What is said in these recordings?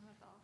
someone at the office.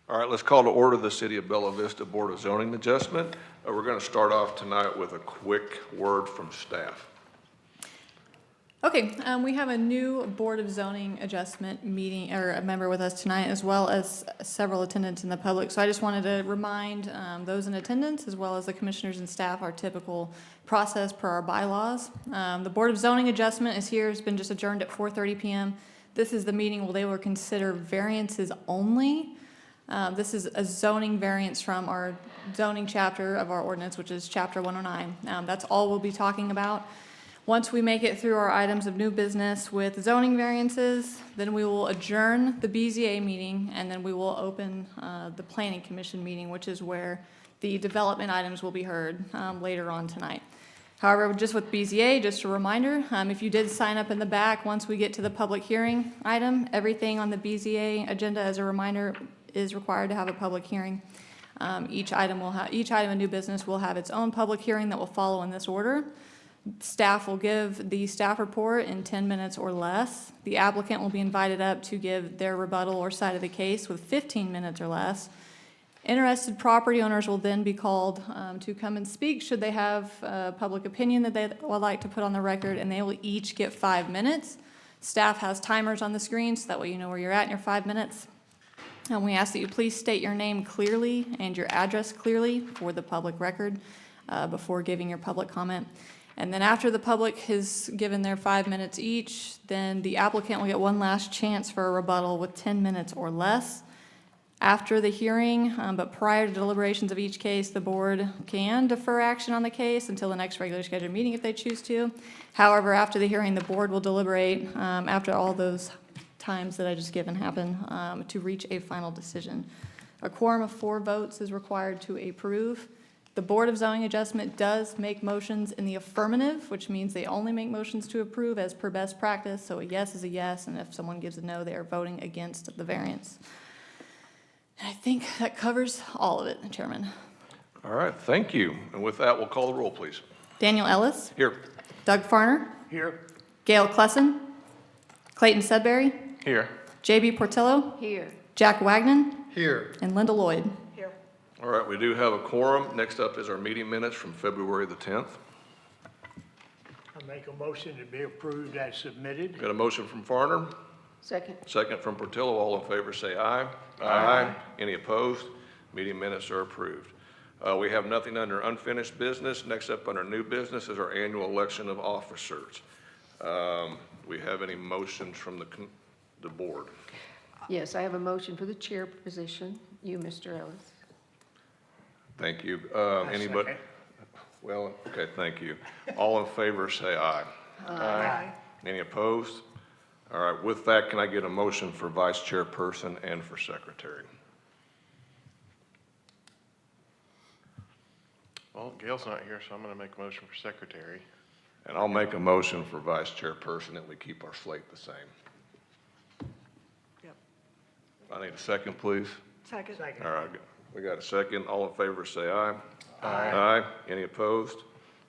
All right, let's call to order the City of Bella Vista Board of Zoning Adjustment. We're going to start off tonight with a quick word from staff. Okay, we have a new Board of Zoning Adjustment meeting, or a member with us tonight, as well as several attendants in the public. So I just wanted to remind those in attendance, as well as the commissioners and staff, our typical process per our bylaws. The Board of Zoning Adjustment is here. It's been just adjourned at 4:30 p.m. This is the meeting where they will consider variances only. This is a zoning variance from our zoning chapter of our ordinance, which is chapter 109. That's all we'll be talking about. Once we make it through our items of new business with zoning variances, then we will adjourn the BZA meeting, and then we will open the Planning Commission meeting, which is where the development items will be heard later on tonight. However, just with BZA, just a reminder, if you did sign up in the back, once we get to the public hearing item, everything on the BZA agenda, as a reminder, is required to have a public hearing. Each item of new business will have its own public hearing that will follow in this order. Staff will give the staff report in 10 minutes or less. The applicant will be invited up to give their rebuttal or side of the case with 15 minutes or less. Interested property owners will then be called to come and speak should they have a public opinion that they would like to put on the record, and they will each get 5 minutes. Staff has timers on the screen, so that way you know where you're at in your 5 minutes. And we ask that you please state your name clearly and your address clearly for the public record before giving your public comment. And then after the public has given their 5 minutes each, then the applicant will get one last chance for a rebuttal with 10 minutes or less. After the hearing, but prior to deliberations of each case, the board can defer action on the case until the next regular scheduled meeting if they choose to. However, after the hearing, the board will deliberate after all those times that I just given happen to reach a final decision. A quorum of 4 votes is required to approve. The Board of Zoning Adjustment does make motions in the affirmative, which means they only make motions to approve as per best practice. So a yes is a yes, and if someone gives a no, they are voting against the variance. And I think that covers all of it, Chairman. All right, thank you. And with that, we'll call the roll, please. Daniel Ellis. Here. Doug Farner. Here. Gail Klesson. Clayton Sudbury. Here. J.B. Portillo. Here. Jack Wagnon. Here. And Linda Lloyd. Here. All right, we do have a quorum. Next up is our meeting minutes from February the 10th. I make a motion to be approved as submitted. Got a motion from Farner, Second. second from Portillo. All in favor say aye. Aye. Any opposed? Meeting minutes are approved. We have nothing under unfinished business. Next up under new business is our annual election of officers. We have any motions from the board? Yes, I have a motion for the chair position. You, Mr. Ellis. Thank you. I Anybody? second. Well, okay, thank you. All in favor say aye. Aye. Any opposed? All right, with that, can I get a motion for vice chairperson and for secretary? Well, Gail's not here, so I'm going to make a motion for secretary. And I'll make a motion for vice chairperson that we keep our slate the same. Yep. I need a second, please. Second. Second. All right, we got a second. All in favor say aye. Aye. Aye. Any opposed?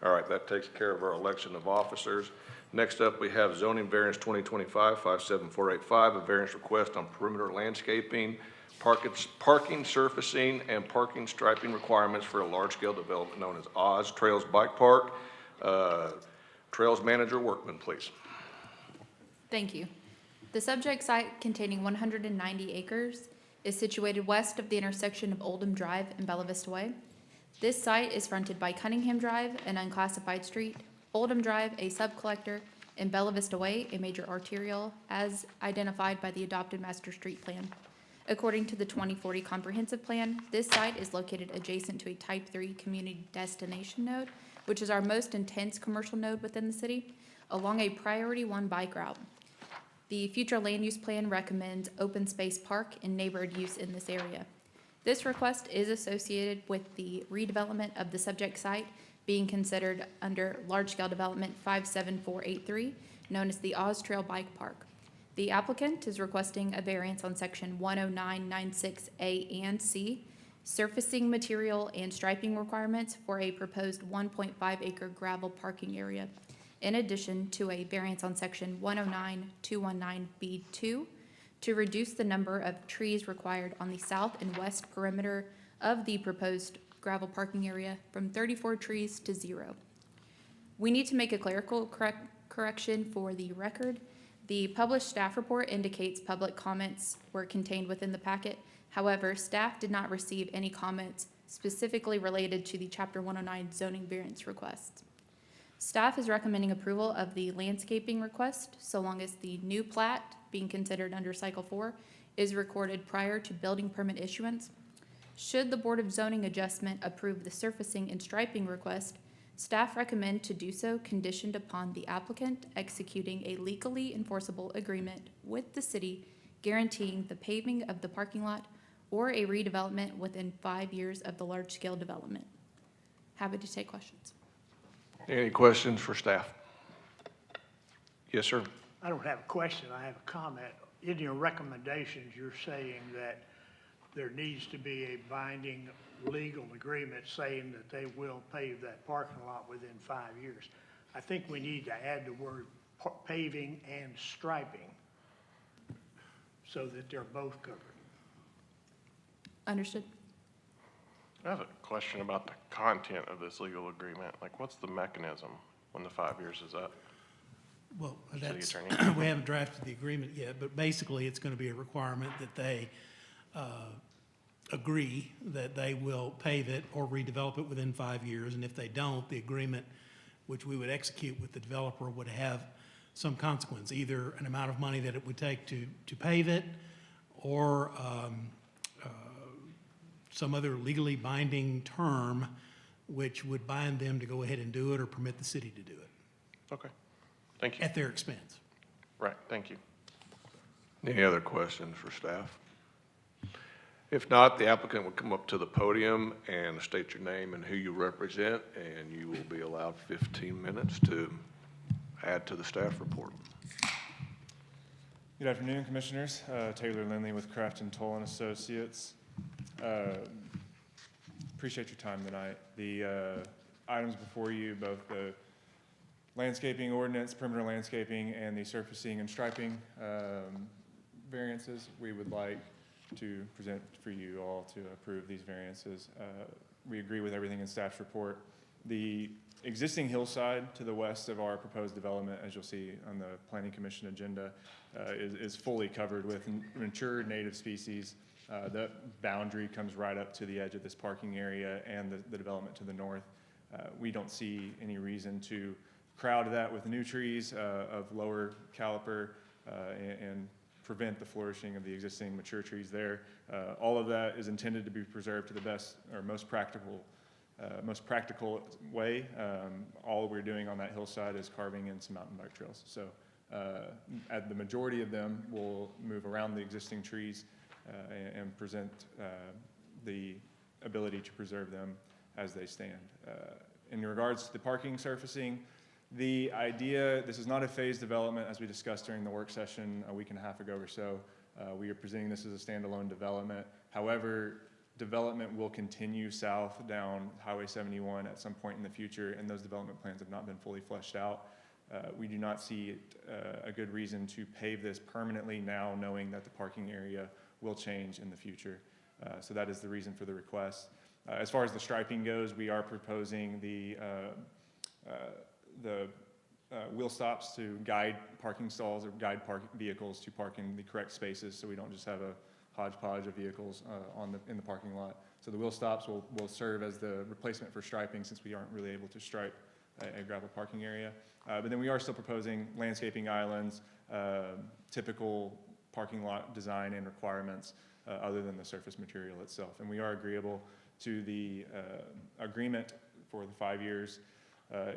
All right, that takes care of our election of officers. Next up, we have zoning variance 2025-57485, a variance request on perimeter landscaping, parking surfacing, and parking striping requirements for a large-scale development known as Oz Trails Bike Park. Trails Manager Workman, please. Thank you. The subject site, containing 190 acres, is situated west of the intersection of Oldham Drive and Bella Vista Way. This site is fronted by Cunningham Drive, an unclassified street, Oldham Drive, a subcollector, and Bella Vista Way, a major arterial, as identified by the adopted master street plan. According to the 2040 Comprehensive Plan, this site is located adjacent to a Type 3 community destination node, which is our most intense commercial node within the city, along a Priority 1 bike route. The future land use plan recommends open space park and neighborhood use in this area. This request is associated with the redevelopment of the subject site being considered under large-scale development 57483, known as the Oz Trail Bike Park. The applicant is requesting a variance on section 10996A and C, surfacing material and striping requirements for a proposed 1.5 acre gravel parking area, in addition to a variance on section 109-219B2 to reduce the number of trees required on the south and west perimeter of the proposed gravel parking area from 34 trees to 0. We need to make a clerical correction for the record. The published staff report indicates public comments were contained within the packet. However, staff did not receive any comments specifically related to the Chapter 109 zoning variance request. Staff is recommending approval of the landscaping request so long as the new plat being considered under Cycle 4 is recorded prior to building permit issuance. Should the Board of Zoning Adjustment approve the surfacing and striping request, staff recommend to do so conditioned upon the applicant executing a legally enforceable agreement with the city guaranteeing the paving of the parking lot or a redevelopment within 5 years of the large-scale development. Happy to take questions. Any questions for staff? Yes, sir. I don't have a question, I have a comment. In your recommendations, you're saying that there needs to be a binding legal agreement saying that they will pave that parking lot within 5 years. I think we need to add the word paving and striping so that they're both covered. Understood. I have a question about the content of this legal agreement. Like, what's the mechanism when the 5 years is up? Well, City that's, attorney. we haven't drafted the agreement yet, but basically it's going to be a requirement that they agree that they will pave it or redevelop it within 5 years. And if they don't, the agreement, which we would execute with the developer, would have some consequence, either an amount of money that it would take to pave it or some other legally binding term which would bind them to go ahead and do it or permit the city to do it Okay, thank you. at their expense. Right, thank you. Any other questions for staff? If not, the applicant will come up to the podium and state your name and who you represent, and you will be allowed 15 minutes to add to the staff report. Good afternoon, Commissioners. Taylor Lindley with Craft and Toll and Associates. Appreciate your time tonight. The items before you, both the landscaping ordinance, perimeter landscaping, and the surfacing and striping variances, we would like to present for you all to approve these variances. We agree with everything in staff's report. The existing hillside to the west of our proposed development, as you'll see on the Planning Commission agenda, is fully covered with mature native species. The boundary comes right up to the edge of this parking area and the development to the north. We don't see any reason to crowd that with new trees of lower caliper and prevent the flourishing of the existing mature trees there. All of that is intended to be preserved to the best or most practical way. All we're doing on that hillside is carving in some mountain bike trails. So the majority of them will move around the existing trees and present the ability to preserve them as they stand. In regards to the parking surfacing, the idea, this is not a phased development as we discussed during the work session a week and a half ago or so. We are presenting this as a standalone development. However, development will continue south down Highway 71 at some point in the future, and those development plans have not been fully fleshed out. We do not see a good reason to pave this permanently now, knowing that the parking area will change in the future. So that is the reason for the request. As far as the striping goes, we are proposing the wheel stops to guide parking stalls or guide vehicles to park in the correct spaces, so we don't just have a hodgepodge of vehicles in the parking lot. So the wheel stops will serve as the replacement for striping, since we aren't really able to stripe a gravel parking area. But then we are still proposing landscaping islands, typical parking lot design and requirements. other than the surface material itself. And we are agreeable to the agreement for the 5 years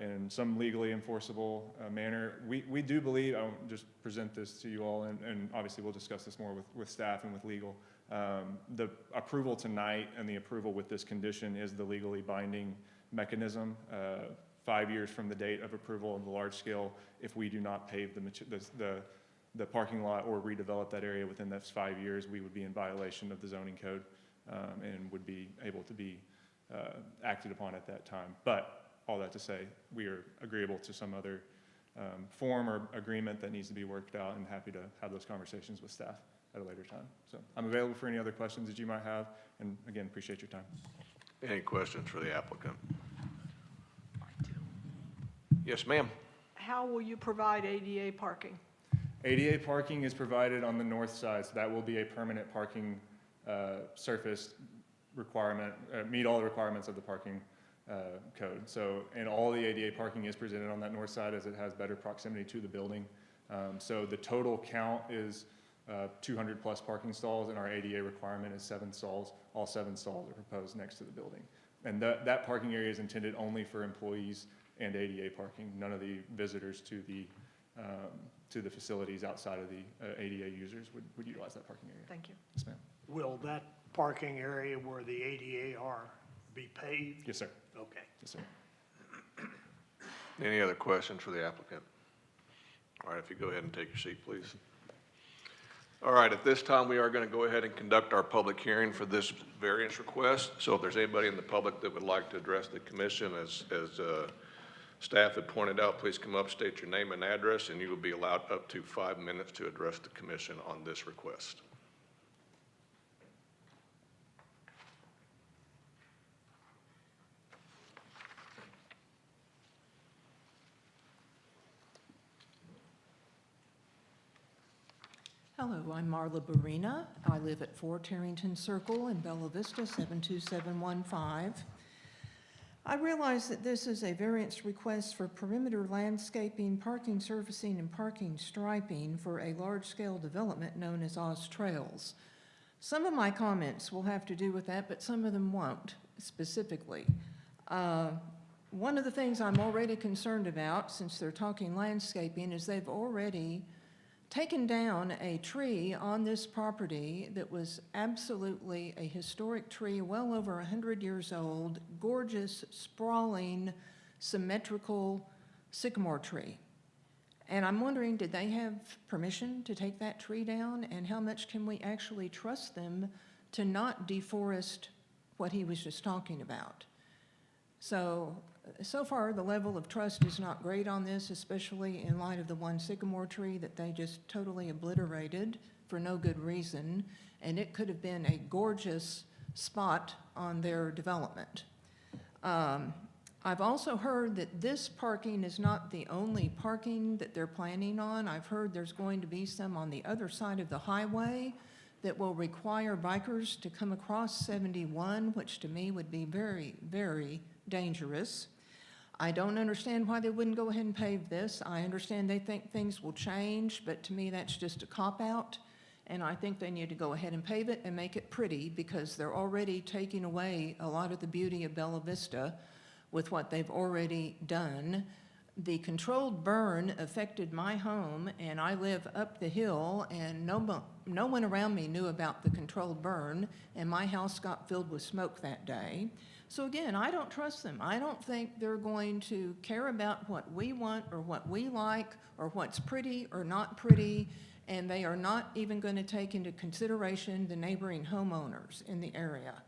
in some legally enforceable manner. We do believe, I'll just present this to you all, and obviously we'll discuss this more with staff and with legal. The approval tonight and the approval with this condition is the legally binding mechanism. 5 years from the date of approval of the large scale, if we do not pave the parking lot or redevelop that area within those 5 years, we would be in violation of the zoning code and would be able to be acted upon at that time. But all that to say, we are agreeable to some other form or agreement that needs to be worked out, and happy to have those conversations with staff at a later time. So I'm available for any other questions that you might have, and again, appreciate your time. Any questions for the applicant? Yes, ma'am. How will you provide ADA parking? ADA parking is provided on the north side, so that will be a permanent parking surface requirement, meet all the requirements of the parking code. So, and all the ADA parking is presented on that north side as it has better proximity to the building. So the total count is 200 plus parking stalls, and our ADA requirement is 7 stalls. All 7 stalls are proposed next to the building. And that parking area is intended only for employees and ADA parking. None of the visitors to the facilities outside of the ADA users would utilize that parking area. Thank you. Yes, ma'am. Will that parking area where the ADA are be paved? Yes, sir. Okay. Yes, sir. Any other questions for the applicant? All right, if you go ahead and take your seat, please. All right, at this time, we are going to go ahead and conduct our public hearing for this variance request. So if there's anybody in the public that would like to address the commission, as staff had pointed out, please come up, state your name and address, and you will be allowed up to 5 minutes to address the commission on this request. Hello, I'm Marla Barina. I live at 4 Tarrington Circle in Bella Vista, 72715. I realize that this is a variance request for perimeter landscaping, parking surfacing, and parking striping for a large-scale development known as Oz Trails. Some of my comments will have to do with that, but some of them won't specifically. One of the things I'm already concerned about, since they're talking landscaping, is they've already taken down a tree on this property that was absolutely a historic tree, well over 100 years old, gorgeous, sprawling, symmetrical sycamore tree. And I'm wondering, did they have permission to take that tree down? And how much can we actually trust them to not deforest what he was just talking about? So far, the level of trust is not great on this, especially in light of the one sycamore tree that they just totally obliterated for no good reason, and it could have been a gorgeous spot on their development. I've also heard that this parking is not the only parking that they're planning on. I've heard there's going to be some on the other side of the highway that will require bikers to come across 71, which to me would be very, very dangerous. I don't understand why they wouldn't go ahead and pave this. I understand they think things will change, but to me that's just a cop-out, and I think they need to go ahead and pave it and make it pretty, because they're already taking away a lot of the beauty of Bella Vista with what they've already done. The controlled burn affected my home, and I live up the hill, and no one around me knew about the controlled burn, and my house got filled with smoke that day. So again, I don't trust them. I don't think they're going to care about what we want or what we like or what's pretty or not pretty, and they are not even going to take into consideration the neighboring homeowners in the area.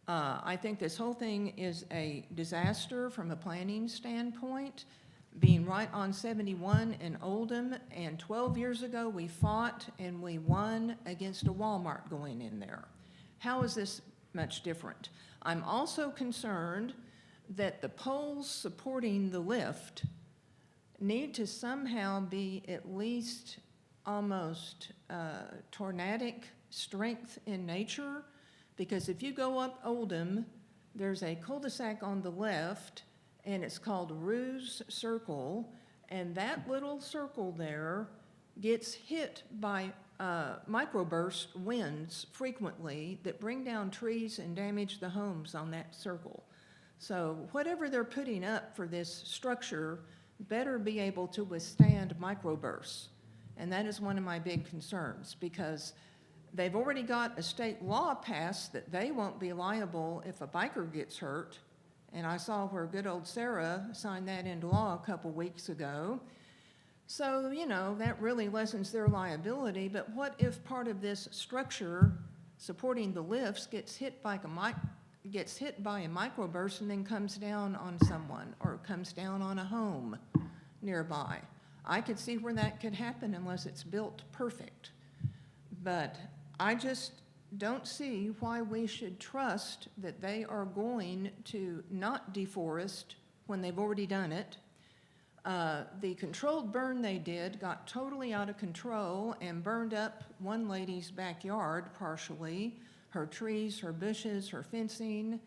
I think this whole thing is a disaster from a planning standpoint, being right on 71 in Oldham, and 12 years ago we fought and we won against a Walmart going in there. How is this much different? I'm also concerned that the poles supporting the lift need to somehow be at least almost tornadic strength in nature, because if you go up Oldham, there's a cul-de-sac on the left, and it's called Ruse Circle, and that little circle there gets hit by microburst winds frequently that bring down trees and damage the homes on that circle. So whatever they're putting up for this structure better be able to withstand microbursts. And that is one of my big concerns, because they've already got a state law passed that they won't be liable if a biker gets hurt. And I saw where good old Sarah signed that into law a couple weeks ago. So, you know, that really lessens their liability, but what if part of this structure supporting the lifts gets hit by a microburst and then comes down on someone or comes down on a home nearby? I could see where that could happen unless it's built perfect. But I just don't see why we should trust that they are going to not deforest when they've already done it. The controlled burn they did got totally out of control and burned up one lady's backyard partially, her trees, her bushes, her fencing.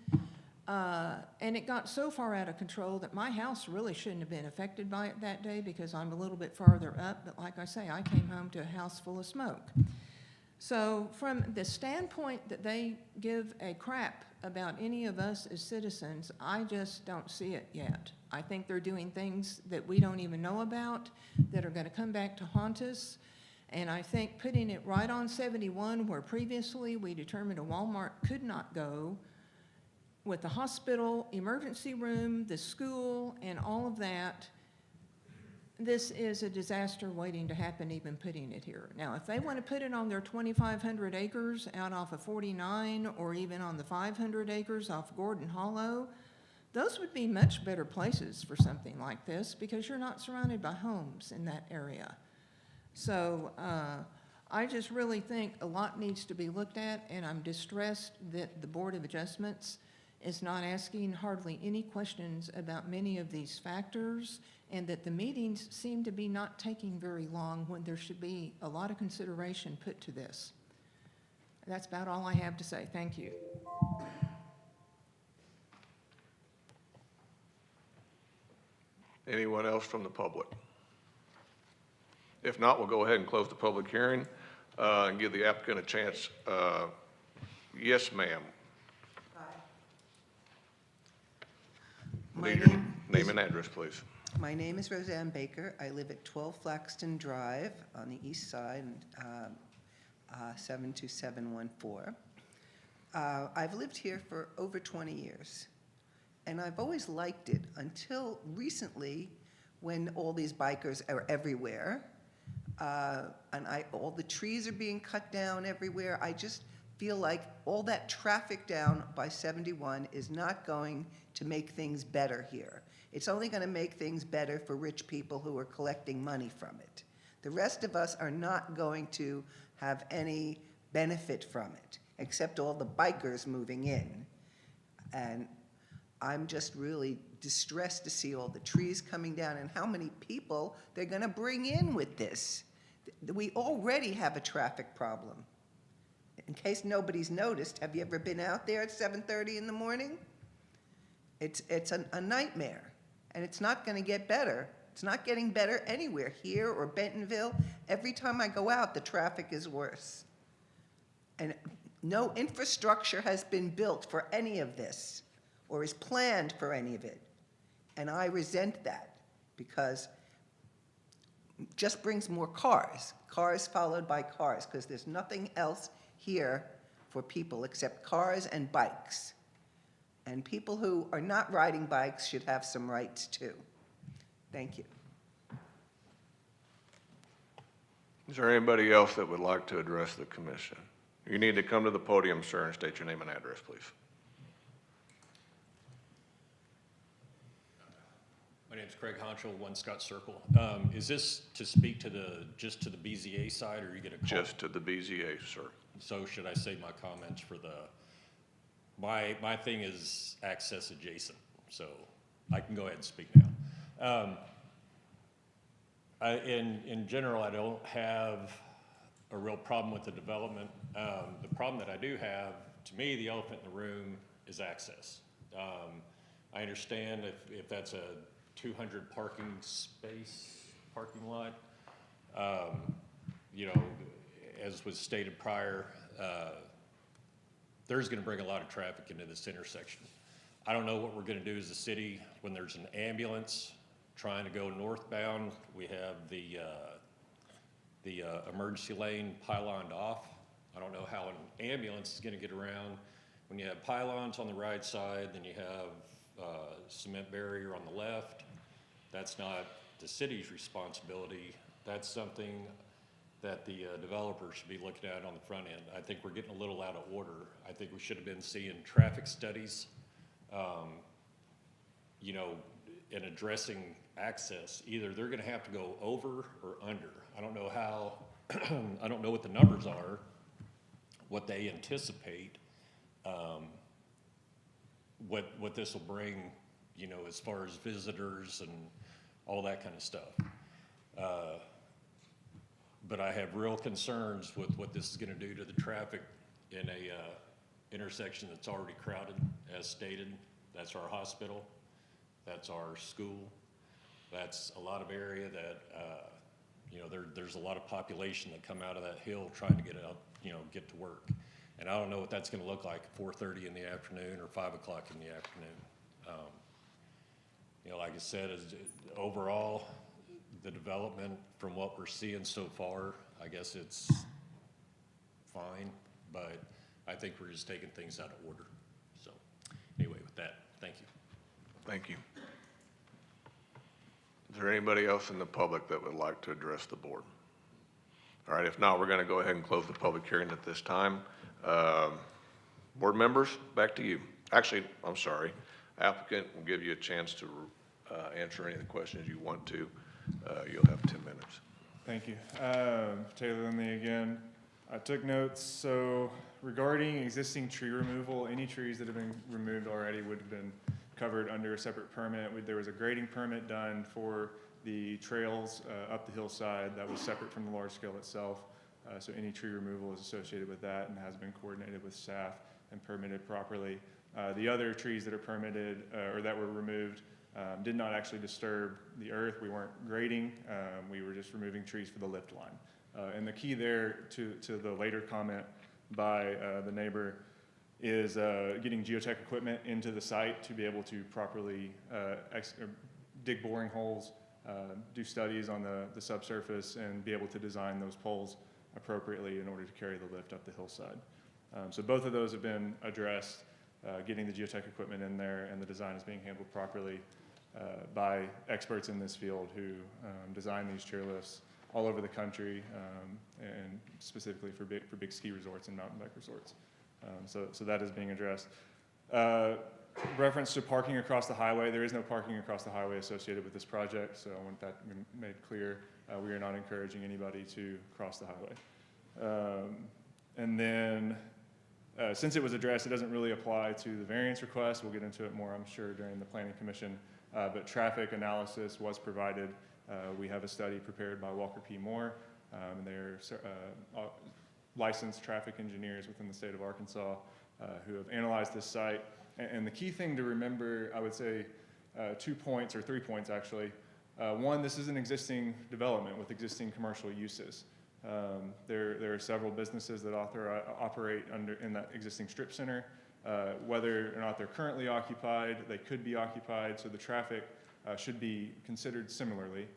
And it got so far out of control that my house really shouldn't have been affected by it that day because I'm a little bit farther up. But like I say, I came home to a house full of smoke. So from the standpoint that they give a crap about any of us as citizens, I just don't see it yet. I think they're doing things that we don't even know about that are going to come back to haunt us. And I think putting it right on 71, where previously we determined a Walmart could not go, with the hospital, emergency room, the school, and all of that, this is a disaster waiting to happen, even putting it here. Now, if they want to put it on their 2,500 acres out off of 49, or even on the 500 acres off Gordon Hollow, those would be much better places for something like this because you're not surrounded by homes in that area. So I just really think a lot needs to be looked at, and I'm distressed that the Board of Adjustments is not asking hardly any questions about many of these factors, and that the meetings seem to be not taking very long when there should be a lot of consideration put to this. That's about all I have to say. Thank you. Anyone else from the public? If not, we'll go ahead and close the public hearing and give the applicant a chance. Yes, ma'am. My Need your name name and address, please. My name is Roseanne Baker. I live at 12 Flaxton Drive on the east side, 72714. I've lived here for over 20 years, and I've always liked it until recently when all these bikers are everywhere, and all the trees are being cut down everywhere. I just feel like all that traffic down by 71 is not going to make things better here. It's only going to make things better for rich people who are collecting money from it. The rest of us are not going to have any benefit from it, except all the bikers moving in. And I'm just really distressed to see all the trees coming down and how many people they're going to bring in with this. We already have a traffic problem. In case nobody's noticed, have you ever been out there at 7:30 in the morning? It's a nightmare, and it's not going to get better. It's not getting better anywhere, here or Bentonville. Every time I go out, the traffic is worse. And no infrastructure has been built for any of this or is planned for any of it. And I resent that because it just brings more cars followed by cars, because there's nothing else here for people except cars and bikes. And people who are not riding bikes should have some rights too. Thank you. Is there anybody else that would like to address the commission? You need to come to the podium, sir, and state your name and address, please. My name's Craig Honchel, 1 Scott Circle. Is this to speak to just to the BZA side, or you get a call? Just to the BZA, sir. So should I save my comments for my thing is access adjacent, so I can go ahead and speak now. In general, I don't have a real problem with the development. The problem that I do have, to me, the elephant in the room is access. I understand if that's a 200 parking lot, you know, as was stated prior, there's gonna bring a lot of traffic into this intersection. I don't know what we're gonna do as a city when there's an ambulance trying to go northbound. We have the emergency lane pyloned off. I don't know how an ambulance is gonna get around. When you have pylons on the right side, then you have cement barrier on the left. That's not the city's responsibility. That's something that the developer should be looking at on the front end. I think we're getting a little out of order. I think we should have been seeing traffic studies, you know, in addressing access. Either they're gonna have to go over or under. I don't know how, I don't know what the numbers are, what they anticipate, what this will bring, you know, as far as visitors and all that kind of stuff. But I have real concerns with what this is gonna do to the traffic in a intersection that's already crowded, as stated. That's our hospital, that's our school, that's a lot of area that, you know, there's a lot of population that come out of that hill trying to get up, you know, get to work. And I don't know what that's gonna look like at 4:30 in the afternoon or 5 o'clock in the afternoon. You know, like I said, overall, the development from what we're seeing so far, I guess it's fine, but I think we're just taking things out of order. So anyway, with that, thank you. Thank you. Is there anybody else in the public that would like to address the board? All right, if not, we're going to go ahead and close the public hearing at this time. Board members, back to you. Actually, I'm sorry. Applicant will give you a chance to answer any of the questions you want to. You'll have 10 minutes. Thank you. Taylor Lindley again. I took notes. So regarding existing tree removal, any trees that have been removed already would have been covered under a separate permit. There was a grading permit done for the trails up the hillside that was separate from the large scale itself. So any tree removal is associated with that and has been coordinated with staff and permitted properly. The other trees that are permitted or that were removed did not actually disturb the earth. We weren't grading. We were just removing trees for the lift line. And the key there to the later comment by the neighbor is getting geotech equipment into the site to be able to properly dig boring holes, do studies on the subsurface, and be able to design those poles appropriately in order to carry the lift up the hillside. So both of those have been addressed, getting the geotech equipment in there, and the design is being handled properly by experts in this field who design these chairlifts all over the country, and specifically for big ski resorts and mountain bike resorts. So that is being addressed. Reference to parking across the highway, there is no parking across the highway associated with this project, so I want that made clear. We are not encouraging anybody to cross the highway. And then, since it was addressed, it doesn't really apply to the variance request. We'll get into it more, I'm sure, during the Planning Commission. But traffic analysis was provided. We have a study prepared by Walker P. Moore, and they're licensed traffic engineers within the state of Arkansas who have analyzed this site. And the key thing to remember, I would say 2 points, or 3 points actually. One, this is an existing development with existing commercial uses. There are several businesses that operate in that existing strip center. Whether or not they're currently occupied, they could be occupied, so the traffic should be considered similarly.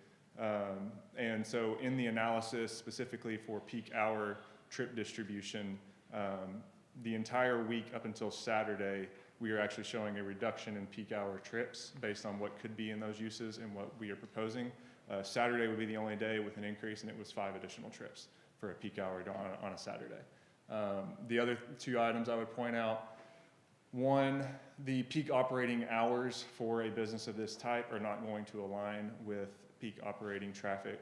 And so in the analysis, specifically for peak hour trip distribution, the entire week up until Saturday, we are actually showing a reduction in peak hour trips based on what could be in those uses and what we are proposing. Saturday would be the only day with an increase, and it was 5 additional trips for a peak hour on a Saturday. The other 2 items I would point out, one, the peak operating hours for a business of this type are not going to align with peak operating traffic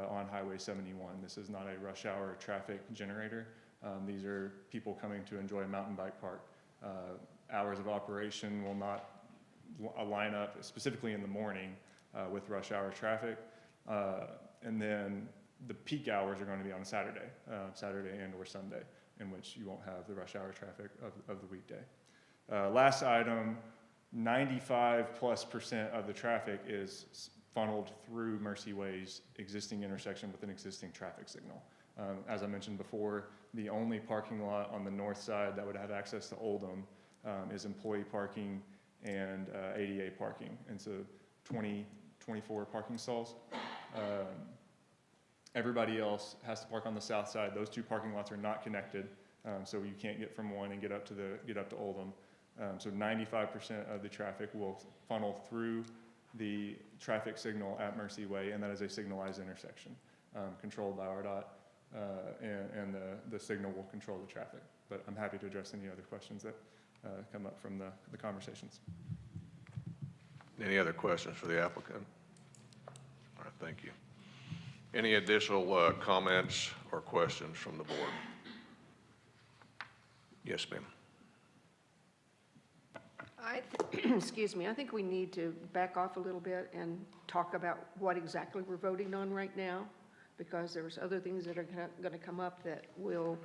on Highway 71. This is not a rush hour traffic generator. These are people coming to enjoy a mountain bike park. Hours of operation will not line up, specifically in the morning, with rush hour traffic. And then the peak hours are going to be on a Saturday and or Sunday, in which you won't have the rush hour traffic of the weekday. Last item, 95+% of the traffic is funneled through Mercy Way's existing intersection with an existing traffic signal. As I mentioned before, the only parking lot on the north side that would have access to Oldham is employee parking and ADA parking, and so 24 parking stalls. Everybody else has to park on the south side. Those two parking lots are not connected, so you can't get from one and get up to Oldham. So 95% of the traffic will funnel through the traffic signal at Mercy Way, and that is a signalized intersection controlled by RDOT, and the signal will control the traffic. But I'm happy to address any other questions that come up from the conversations. Any other questions for the applicant? All right, thank you. Any additional comments or questions from the board? Yes, ma'am. Excuse me, I think we need to back off a little bit and talk about what exactly we're voting on right now, because there's other things that are going to come up that will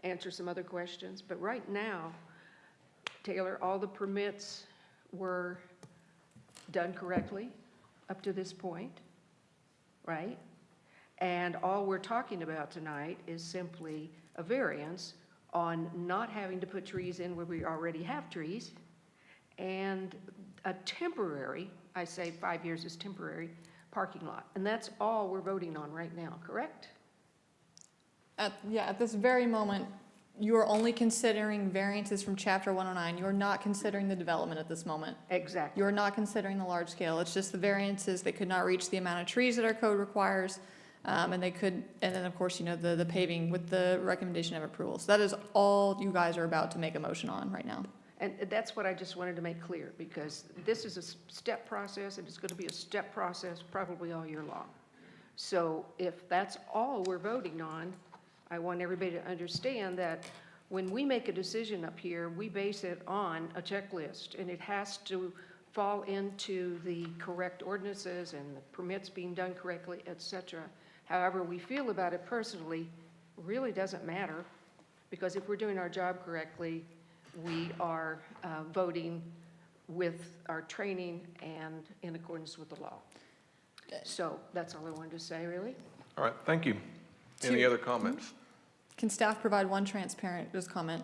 answer some other questions. But right now, Taylor, all the permits were done correctly up to this point, right? And all we're talking about tonight is simply a variance on not having to put trees in where we already have trees, and a temporary, I say 5 years is temporary, parking lot. And that's all we're voting on right now, correct? At this very moment, you are only considering variances from Chapter 109. You are not considering the development at this moment. Exactly. You are not considering the large scale. It's just the variances. They could not reach the amount of trees that our code requires. And then of course, the paving with the recommendation of approval. So that is all you guys are about to make a motion on right now. And that's what I just wanted to make clear, because this is a step process, and it's going to be a step process probably all year long. So if that's all we're voting on, I want everybody to understand that when we make a decision up here, we base it on a checklist, and it has to fall into the correct ordinances and the permits being done correctly, et cetera. However we feel about it personally really doesn't matter, because if we're doing our job correctly, we are voting with our training and in accordance with the law. So that's all I wanted to say, really. All right, thank you. Any other comments? Can staff provide one transparent comment,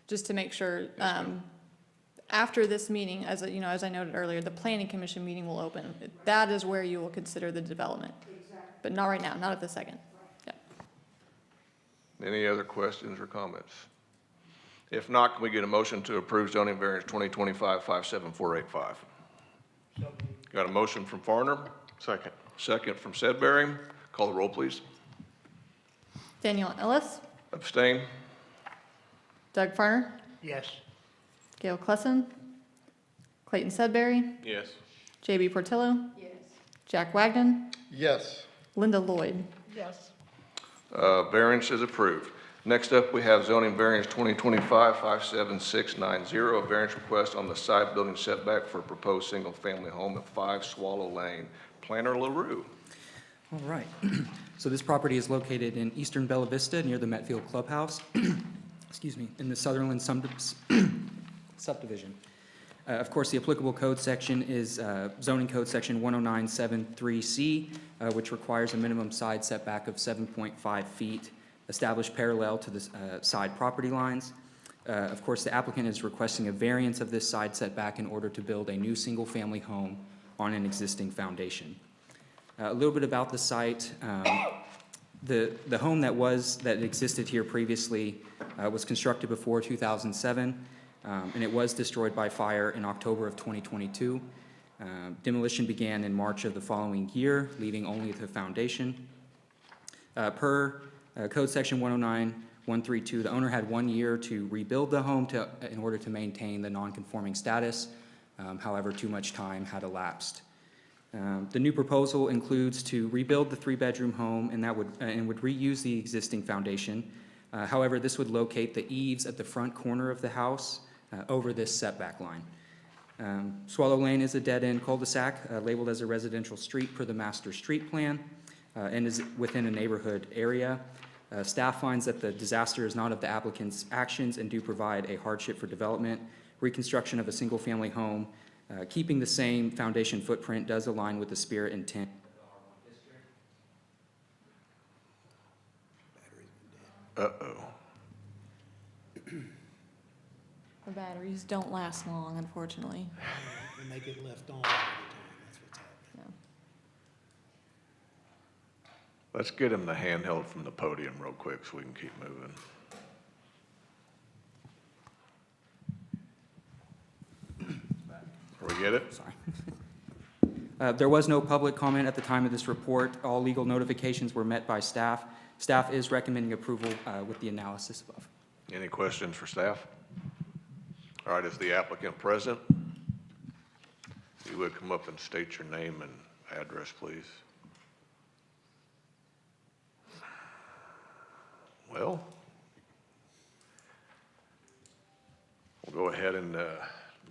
just to make sure, Yes, ma'am. after this meeting, as I noted earlier, the planning commission meeting will open. That is where you will consider the development. Exactly. But not right now, not at the second. Yeah. Any other questions or comments? If not, can we get a motion to approve zoning variance 2025-57485? Got a motion from Farner, Second. second from Sedbury. Call the roll, please. Daniel Ellis, Abstain? Doug Farner, Yes. Gail Klesson, Clayton Sedbury, Yes. JB Portillo, Yes. Jack Wagnon, Yes. Linda Lloyd. Yes. Variance is approved. Next up, we have zoning variance 2025-57690, a variance request on the side building setback for a proposed single-family home at 5 Swallow Lane. Planner LaRue. All right. So this property is located in eastern Bella Vista near the Metfield Clubhouse, excuse me, in the Sutherland subdivision. Of course, the applicable code section is zoning code section 10973C, which requires a minimum side setback of 7.5 feet established parallel to the side property lines. Of course, the applicant is requesting a variance of this side setback in order to build a new single-family home on an existing foundation. A little bit about the site. The home that existed here previously was constructed before 2007, and it was destroyed by fire in October of 2022. Demolition began in March of the following year, leaving only the foundation. Per Code Section 109-132, the owner had 1 year to rebuild the home in order to maintain the non-conforming status. However, too much time had elapsed. The new proposal includes to rebuild the 3-bedroom home, and would reuse the existing foundation. However, this would locate the eaves at the front corner of the house over this setback line. Swallow Lane is a dead-end cul-de-sac labeled as a residential street per the master street plan, and is within a neighborhood area. Staff finds that the disaster is not of the applicant's actions and do provide a hardship for development. Reconstruction of a single-family home, keeping the same foundation footprint, does align with the spirit and intent of the R1 district. batteries don't last long, unfortunately. And they get left on all the time, that's what's happening. Yeah. Let's get him the handheld from the podium real quick so we can keep moving. We get it? Sorry. There was no public comment at the time of this report. All legal notifications were met by staff. Staff is recommending approval with the analysis above. Any questions for staff? All right, is the applicant present? If you would come up and state your name and address, please. Well, we'll go ahead and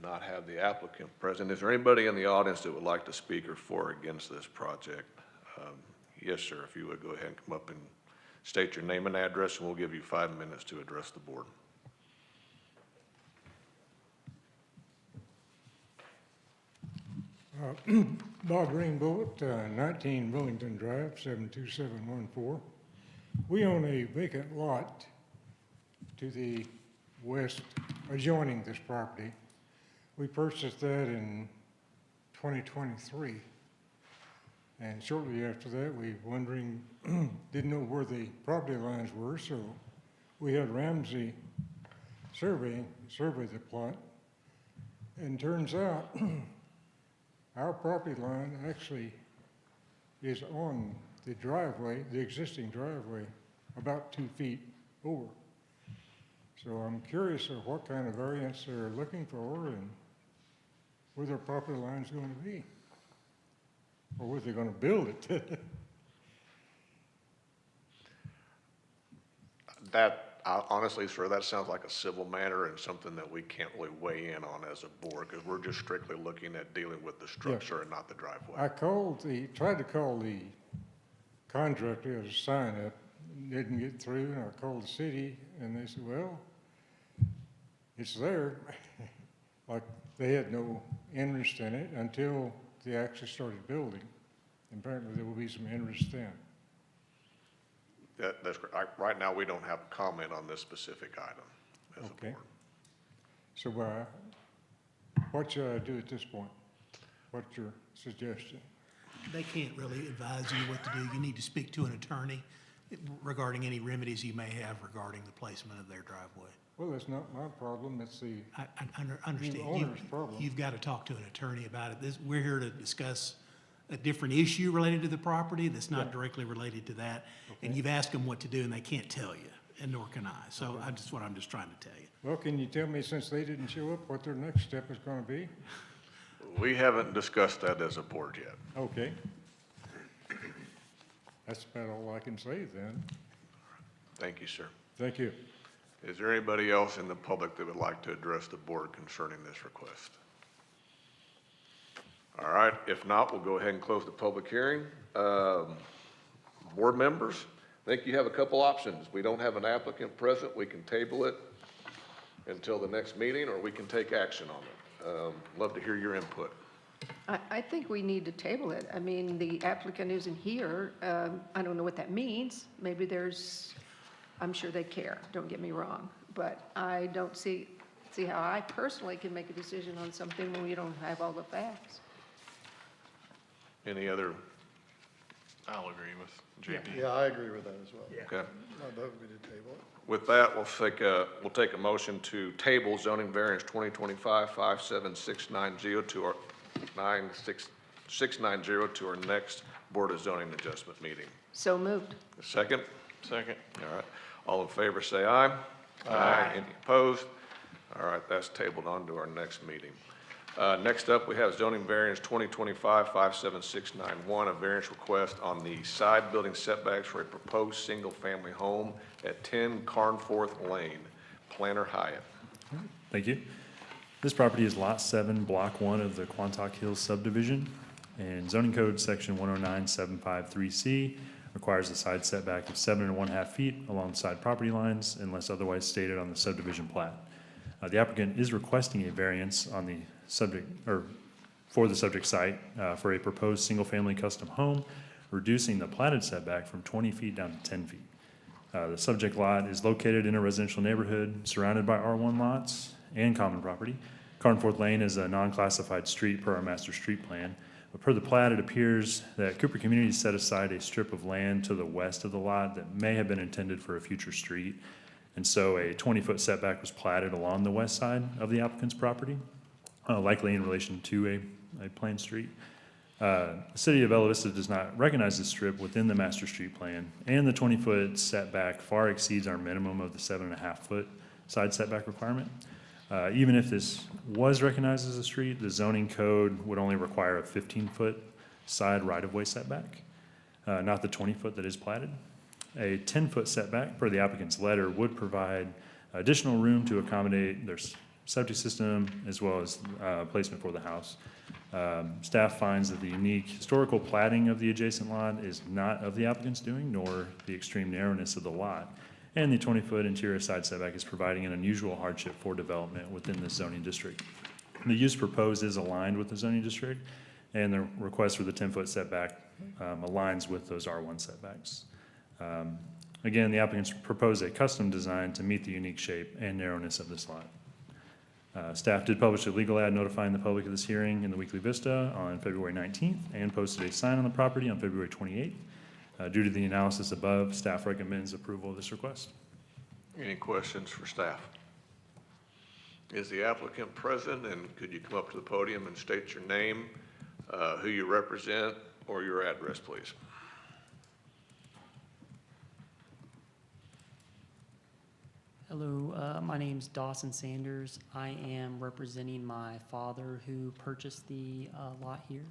not have the applicant present. Is there anybody in the audience that would like to speak or for or against this project? Yes, sir, if you would go ahead and come up and state your name and address, and we'll give you 5 minutes to address the board. Bob Rainbolt, 19 Willington Drive, 72714. We own a vacant lot to the west adjoining this property. We purchased that in 2023. And shortly after that, we wondering, didn't know where the property lines were, so we had Ramsey survey the plot. And turns out, our property line actually is on the driveway, the existing driveway, about 2 feet over. So I'm curious of what kind of variance they're looking for and where their property line's going to be, or where they're going to build it. Honestly, sir, that sounds like a civil matter and something that we can't really weigh in on as a board, because we're just strictly looking at dealing with the structure and not the driveway. I tried to call the contractor to sign it, didn't get through, and I called the city, and they said, well, it's there. Like they had no interest in it until they actually started building. Apparently there will be some interest then. That's correct. Right now, we don't have a comment on this specific item as a Okay. board. So what should I do at this point? What's your suggestion? They can't really advise you what to do. You need to speak to an attorney regarding any remedies you may have regarding the placement of their driveway. Well, that's not my problem, it's the I understand. new owner's problem. You've got to talk to an attorney about it. We're here to discuss a different issue related to the property that's not directly related to that. And you've asked them what to do and they can't tell you, and nor can I. So I'm just trying to tell you. Well, can you tell me, since they didn't show up, what their next step is gonna be? We haven't discussed that as a board yet. Okay. That's about all I can say then. Thank you, sir. Thank you. Is there anybody else in the public that would like to address the board concerning this request? All right, if not, we'll go ahead and close the public hearing. Board members, I think you have a couple options. We don't have an applicant present, we can table it until the next meeting, or we can take action on it. Love to hear your input. I think we need to table it. I mean, the applicant isn't here. I don't know what that means. Maybe I'm sure they care, don't get me wrong. But I don't see how I personally can make a decision on something when we don't have all the facts. Any other? I'll agree with JD. Yeah, I agree with that as well. Okay. I vote we did table it. With that, we'll take a motion to table zoning variance 2025-57690 to our 690 to our next Board of Zoning Adjustment meeting. So moved. A second? Second. All right. All in favor, say aye. Aye. Any opposed? All right, that's tabled on to our next meeting. Next up, we have zoning variance 2025-57691, a variance request on the side building setbacks for a proposed single-family home at 10 Carnforth Lane. Planner Hyatt. Thank you. This property is Lot 7, Block 1 of the Quantock Hills subdivision, and zoning code section 109.753C requires a side setback of 7.5 feet along side property lines unless otherwise stated on the subdivision plat. The applicant is requesting a variance on the subject, or for the subject site, for a proposed single-family custom home, reducing the platted setback from 20 feet down to 10 feet. The subject lot is located in a residential neighborhood surrounded by R1 lots and common property. Carnforth Lane is a non-classified street per our master street plan. But per the plat, it appears that Cooper Communities set aside a strip of land to the west of the lot that may have been intended for a future street. And so a 20-foot setback was platted along the west side of the applicant's property, likely in relation to a planned street. The city of Bella Vista does not recognize this strip within the master street plan, and the 20-foot setback far exceeds our minimum of the 7.5-foot side setback requirement. Even if this was recognized as a street, the zoning code would only require a 15-foot side right-of-way setback, not the 20-foot that is platted. A 10-foot setback per the applicant's letter would provide additional room to accommodate their septic system as well as placement for the house. Staff finds that the unique historical platting of the adjacent lot is not of the applicant's doing, nor the extreme narrowness of the lot. And the 20-foot interior side setback is providing an unusual hardship for development within this zoning district. The use proposed is aligned with the zoning district, and the request for the 10-foot setback aligns with those R1 setbacks. Again, the applicants propose a custom design to meet the unique shape and narrowness of this lot. Staff did publish a legal ad notifying the public of this hearing in the Weekly Vista on February 19th and posted a sign on the property on February 28th. Due to the analysis above, staff recommends approval of this request. Any questions for staff? Is the applicant present, and could you come up to the podium and state your name, who you represent, or your address, please? Hello, my name's Dawson Sanders. I am representing my father who purchased the lot here.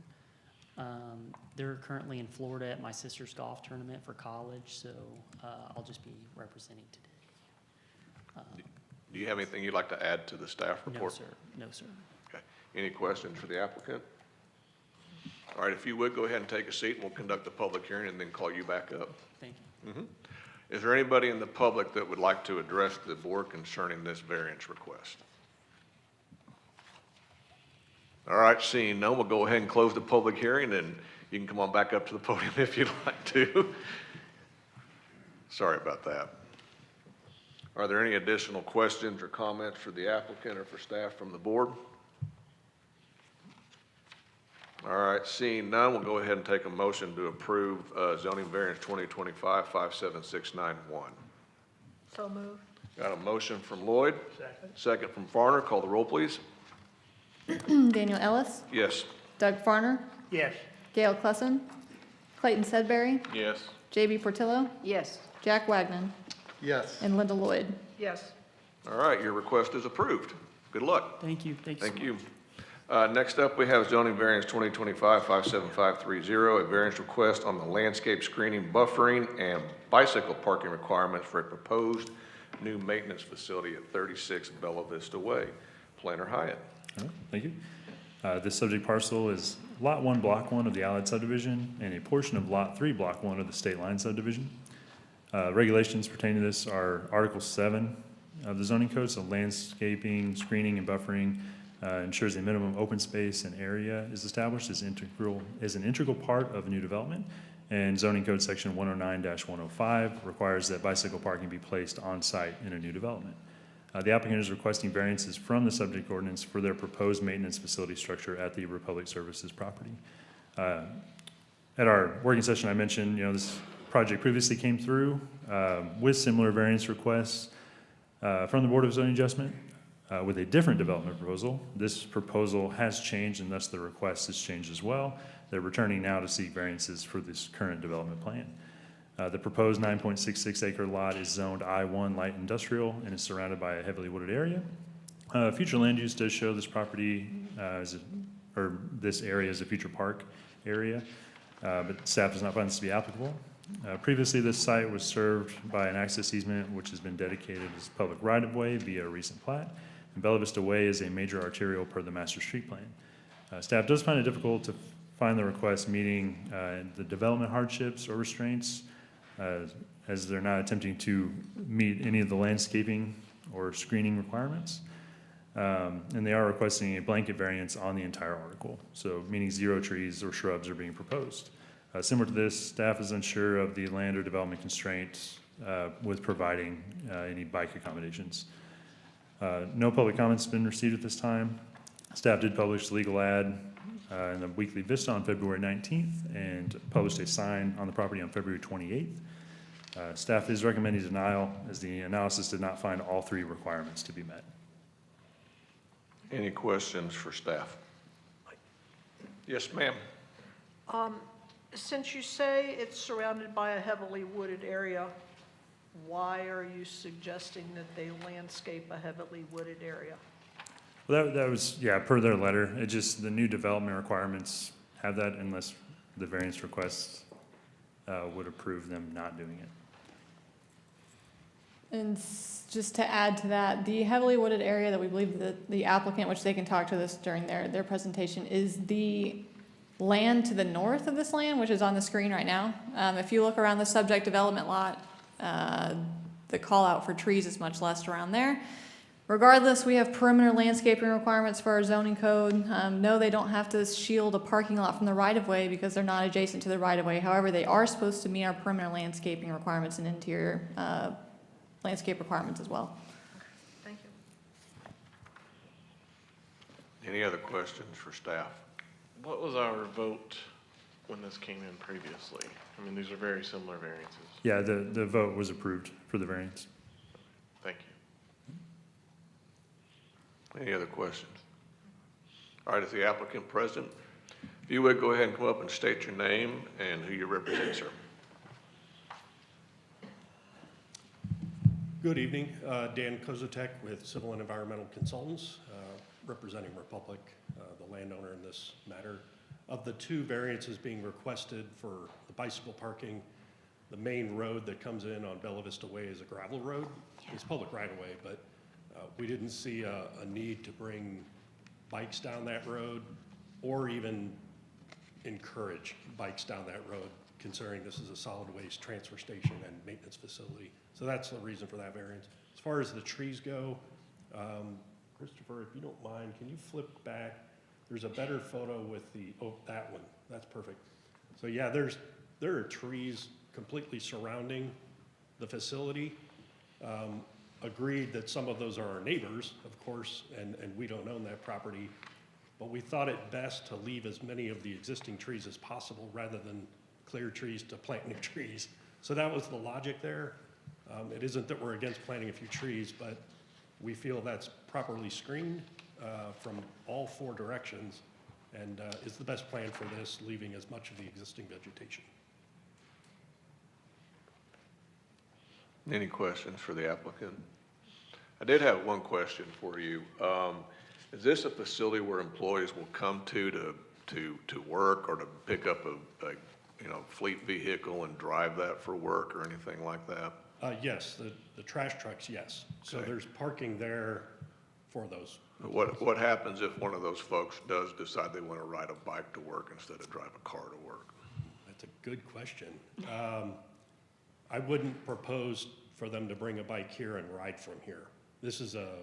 They're currently in Florida at my sister's golf tournament for college, so I'll just be representing today. Do you have anything you'd like to add to the staff report? No, sir. No, sir. Okay. Any questions for the applicant? All right, if you would, go ahead and take a seat, and we'll conduct the public hearing and then call you back up. Thank you. Is there anybody in the public that would like to address the board concerning this variance request? All right, seeing none, we'll go ahead and close the public hearing, and you can come on back up to the podium if you'd like to. Sorry about that. Are there any additional questions or comments for the applicant or for staff from the board? All right, seeing none, we'll go ahead and take a motion to approve zoning variance 2025-57691. So moved. Got a motion from Lloyd. Second from Farner. Call the roll, please. Daniel Ellis, Yes. Doug Farner, Yes. Gail Cluson, Clayton Sedbury, Yes. JB Portillo, Yes. Jack Wagnon, Yes. and Linda Lloyd. Yes. All right, your request is approved. Good luck. Thank you. Thank you. Thank you. Next up, we have zoning variance 2025-57530, a variance request on the landscape screening, buffering, and bicycle parking requirements for a proposed new maintenance facility at 36 Bella Vista Way. Planner Hyatt. All right, thank you. This subject parcel is Lot 1, Block 1 of the Allied subdivision and a portion of Lot 3, Block 1 of the State Line subdivision. Regulations pertaining to this are Article 7 of the zoning code, so landscaping, screening, and buffering ensures a minimum open space and area is established as an integral part of a new development. And zoning code section 109-105 requires that bicycle parking be placed on site in a new development. The applicant is requesting variances from the subject ordinance for their proposed maintenance facility structure at the Republic Services property. At our working session, I mentioned, this project previously came through with similar variance requests from the Board of Zoning Adjustment with a different development proposal. This proposal has changed, and thus the request has changed as well. They're returning now to seek variances for this current development plan. The proposed 9.66 acre lot is zoned I-1 light industrial and is surrounded by a heavily wooded area. Future land use does show this property this area as a future park area, but staff does not find this to be applicable. Previously, this site was served by an access easement which has been dedicated as public right-of-way via a recent plat, and Bella Vista Way is a major arterial per the master street plan. Staff does find it difficult to find the request meeting the development hardships or restraints as they're not attempting to meet any of the landscaping or screening requirements. And they are requesting a blanket variance on the entire article, so meaning 0 trees or shrubs are being proposed. Similar to this, staff is unsure of the land or development constraints with providing any bike accommodations. No public comments have been received at this time. Staff did publish the legal ad in the weekly Vista on February 19th and published a sign on the property on February 28th. Staff is recommending denial as the analysis did not find all three requirements to be met. Any questions for staff? Yes, ma'am. Since you say it's surrounded by a heavily wooded area, why are you suggesting that they landscape a heavily wooded area? Well, that was, yeah, per their letter. It just, the new development requirements have that unless the variance requests would approve them not doing it. And just to add to that, the heavily wooded area that we believe that the applicant, which they can talk to this during their presentation, is the land to the north of this land, which is on the screen right now. If you look around the subject development lot, the call out for trees is much less around there. Regardless, we have perimeter landscaping requirements for our zoning code. No, they don't have to shield a parking lot from the right-of-way because they're not adjacent to the right-of-way. However, they are supposed to meet our perimeter landscaping requirements and interior landscape requirements as well. Thank you. Any other questions for staff? What was our vote when this came in previously? I mean, these are very similar variances. Yeah, the vote was approved for the variance. Thank you. Any other questions? All right, is the applicant present? If you would, go ahead and come up and state your name and who you represent, sir. Good evening, Dan Kozatek with Civil and Environmental Consultants, representing Republic, the landowner in this matter. Of the two variances being requested for the bicycle parking, the main road that comes in on Bella Vista Way is a gravel road. It's public right of way, but we didn't see a need to bring bikes down that road or even encourage bikes down that road, considering this is a solid waste transfer station and maintenance facility. So that's the reason for that variance. As far as the trees go, Christopher, if you don't mind, can you flip back? There's a better photo with the, oh, that one. That's perfect. So yeah, there are trees completely surrounding the facility. Agreed that some of those are our neighbors, of course, and we don't own that property. But we thought it best to leave as many of the existing trees as possible rather than clear trees to plant new trees. So that was the logic there. It isn't that we're against planting a few trees, but we feel that's properly screened from all four directions and is the best plan for this, leaving as much of the existing vegetation. Any questions for the applicant? I did have one question for you. Is this a facility where employees will come to work or to pick up a fleet vehicle and drive that for work or anything like that? Yes, the trash trucks, yes. So Okay. there's parking there for those. What happens if one of those folks does decide they want to ride a bike to work instead of drive a car to work? That's a good question. I wouldn't propose for them to bring a bike here and ride from here. This is a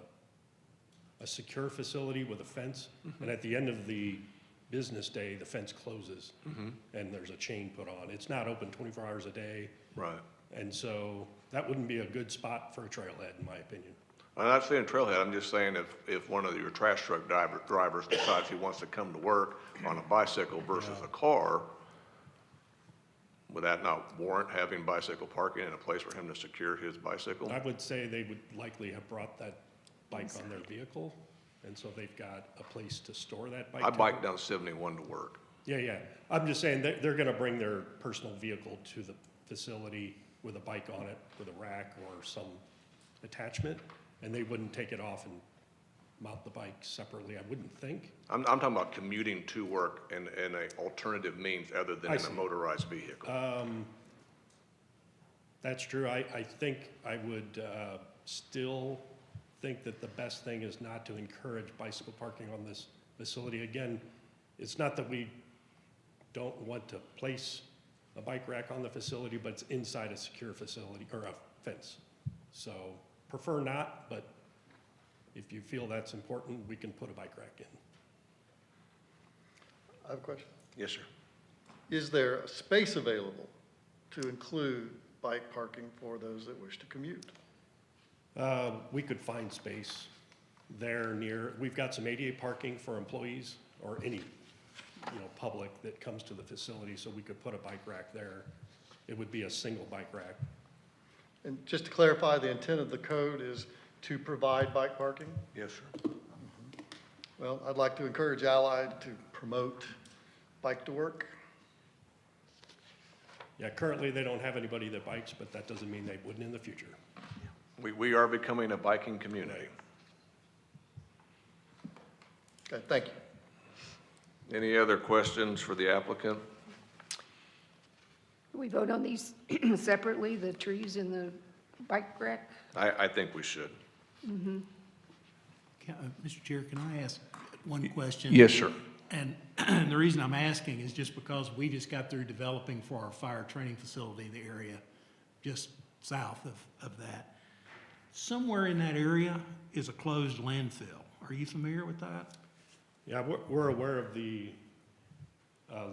secure facility with a fence, and at the end of the business day, the fence closes, and there's a chain put on. It's not open 24 hours a day. Right. And so that wouldn't be a good spot for a trailhead, in my opinion. I'm not saying trailhead, I'm just saying if one of your trash truck drivers decides he wants to come to work on a bicycle versus a car, would that not warrant having bicycle parking in a place for him to secure his bicycle? I would say they would likely have brought that bike on their vehicle, and so they've got a place to store that bike. I bike down 71 to work. Yeah. I'm just saying they're gonna bring their personal vehicle to the facility with a bike on it, with a rack or some attachment, and they wouldn't take it off and mount the bike separately, I wouldn't think. I'm talking about commuting to work in an alternative means other than I in a see. motorized vehicle. That's true. I think I would still think that the best thing is not to encourage bicycle parking on this facility. Again, it's not that we don't want to place a bike rack on the facility, but it's inside a secure facility or a fence. So prefer not, but if you feel that's important, we can put a bike rack in. I have a question. Yes, sir. Is there a space available to include bike parking for those that wish to commute? We could find space. there near, we've got some ADA parking for employees or any, public that comes to the facility, so we could put a bike rack there. It would be a single bike rack. And just to clarify, the intent of the code is to provide bike parking? Yes, sir. Well, I'd like to encourage Allied to promote bike to work. Yeah, currently they don't have anybody that bikes, but that doesn't mean they wouldn't in the future. We are becoming a biking community. Okay, thank you. Any other questions for the applicant? We vote on these separately, the trees and the bike rack? I think we should. Mr. Chair, can I ask one question? Yes, sir. And the reason I'm asking is just because we just got through developing for our fire training facility, the area just south of that. Somewhere in that area is a closed landfill. Are you familiar with that? Yeah, we're aware of the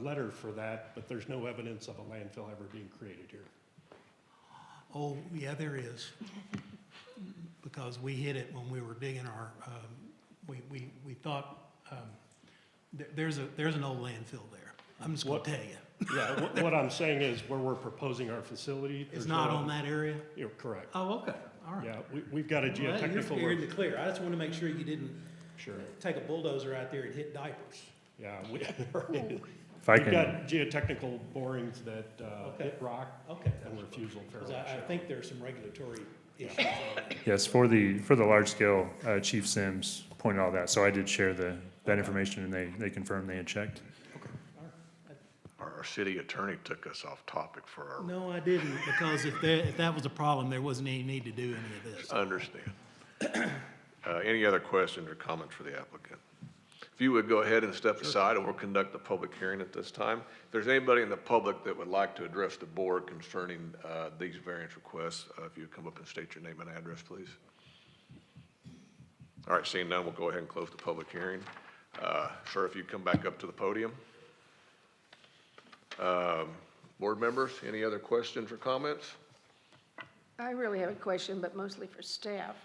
letter for that, but there's no evidence of a landfill ever being created here. Oh, yeah, there is. Because we hit it when we were digging our, we thought, there's an old landfill there. I'm just gonna tell you. Yeah, what I'm saying is where we're proposing our facility. It's there's not no- on that area? You're correct. Oh, okay, all right. Yeah, we've got a Well, you're geotechnical. in the clear. I just wanted to make sure you didn't Sure. take a bulldozer out there and hit diapers. Yeah, If I we've can, got geotechnical borings that Okay. hit rock Okay. and refusal fairly 'Cause I shallow. think there's some regulatory issues on that. yes, for the large scale, Chief Sims pointed all that, so I did share that information and they confirmed they had checked. Our city attorney took us off topic for our, No, I didn't, because if that was a problem, there wasn't any need to do any of this. I understand. Any other questions or comments for the applicant? If you would go ahead and step aside, and we'll conduct the public hearing at this time. If there's anybody in the public that would like to address the board concerning these variance requests, if you would come up and state your name and address, please. All right, seeing none, we'll go ahead and close the public hearing. Sir, if you come back up to the podium. Board members, any other questions or comments? I really have a question, but mostly for staff.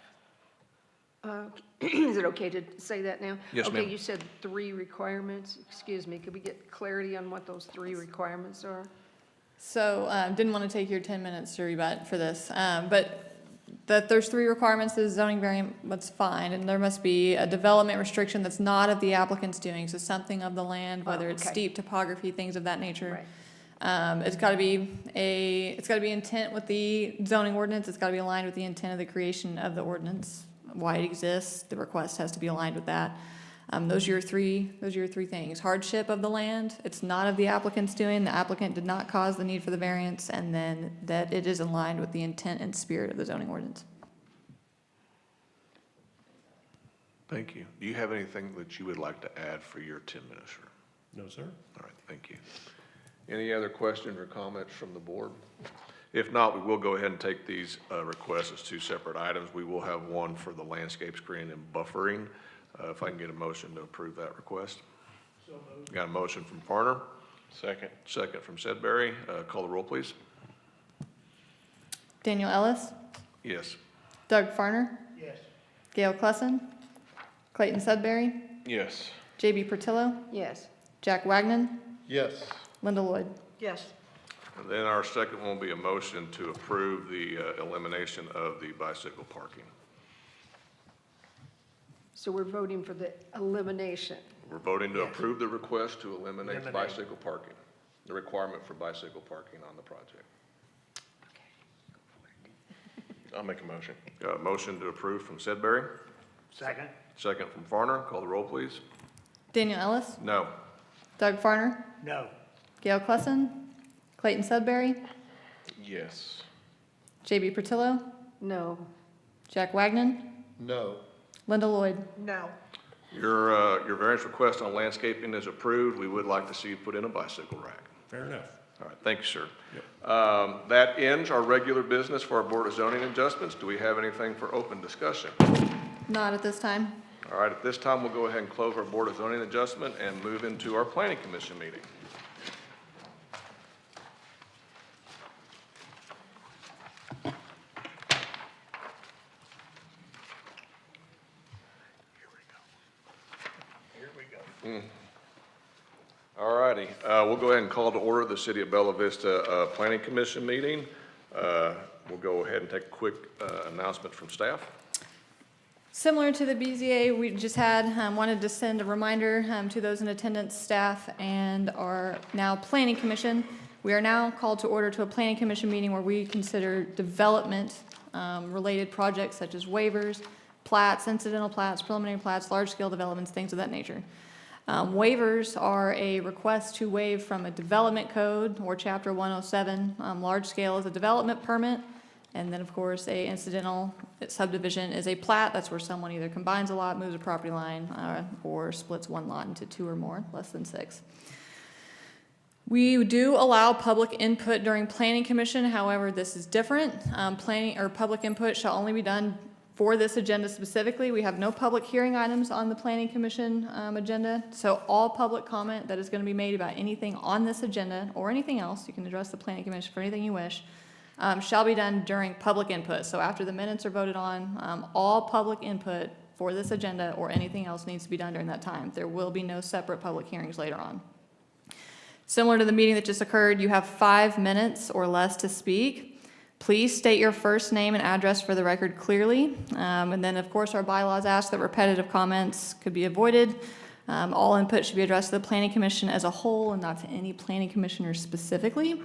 Is it okay to say that now? Yes, ma'am. Okay, you said 3 requirements. Excuse me, could we get clarity on what those 3 requirements are? So, didn't want to take your 10 minutes to rebut for this, but that there's 3 requirements, the zoning variant, that's fine, and there must be a development restriction that's not of the applicant's doing, so something of the land, whether it's okay. steep topography, things of that nature. Right. It's gotta be intent with the zoning ordinance, it's gotta be aligned with the intent of the creation of the ordinance, why it exists, the request has to be aligned with that. Those are your three things. Hardship of the land, it's not of the applicant's doing, the applicant did not cause the need for the variance, and then that it is aligned with the intent and spirit of the zoning ordinance. Thank you. Do you have anything that you would like to add for your 10 minutes, sir? No, sir. All right, thank you. Any other questions or comments from the board? If not, we will go ahead and take these requests as 2 separate items. We will have one for the landscape screening and buffering. If I can get a motion to approve that request. Got a motion from Farner, Second. second from Sedberry. Call the roll, please. Daniel Ellis, Yes. Doug Farner, Yes. Gail Clussen, Clayton Sudbury, Yes. J.B. Portillo, Yes. Jack Wagnon, Yes. Linda Lloyd. Yes. And then our second one will be a motion to approve the elimination of the bicycle parking. So we're voting for the elimination. We're voting to approve the request to eliminate Eliminate. bicycle parking, the requirement for bicycle parking on the project. I'll make a motion. Got a motion to approve from Sedberry, Second? second from Farner. Call the roll, please. Daniel Ellis, No. Doug Farner, No. Gail Clussen, Clayton Sudbury, Yes. J.B. Portillo, No. Jack Wagnon, No. Linda Lloyd. No. Your variance request on landscaping is approved. We would like to see you put in a bicycle rack. Fair enough. All right, thank you, sir. That ends our regular business for our Board of Zoning Adjustments. Do we have anything for open discussion? Not at this time. All right, at this time, we'll go ahead and close our Board of Zoning Adjustment and move into our Planning Commission meeting. All righty, we'll go ahead and call to order the City of Bella Vista Planning Commission meeting. We'll go ahead and take a quick announcement from staff. Similar to the BZA, we just had, wanted to send a reminder to those in attendance, staff, and our now Planning Commission. We are now called to order to a Planning Commission meeting where we consider development related projects such as waivers, plats, incidental plats, preliminary plats, large-scale developments, things of that nature. Waivers are a request to waive from a development code or chapter 107. Large scale is a development permit. And then, of course, a incidental subdivision is a plat. That's where someone either combines a lot, moves a property line, or splits one lot into two or more, less than 6. We do allow public input during Planning Commission. However, this is different. Planning or public input shall only be done for this agenda specifically. We have no public hearing items on the Planning Commission agenda. So all public comment that is going to be made about anything on this agenda or anything else, you can address the Planning Commission for anything you wish, shall be done during public input. So after the minutes are voted on, all public input for this agenda or anything else needs to be done during that time. There will be no separate public hearings later on. Similar to the meeting that just occurred, you have 5 minutes or less to speak. Please state your first name and address for the record clearly. And then, of course, our bylaws ask that repetitive comments could be avoided. All input should be addressed to the Planning Commission as a whole and not to any planning commissioner specifically.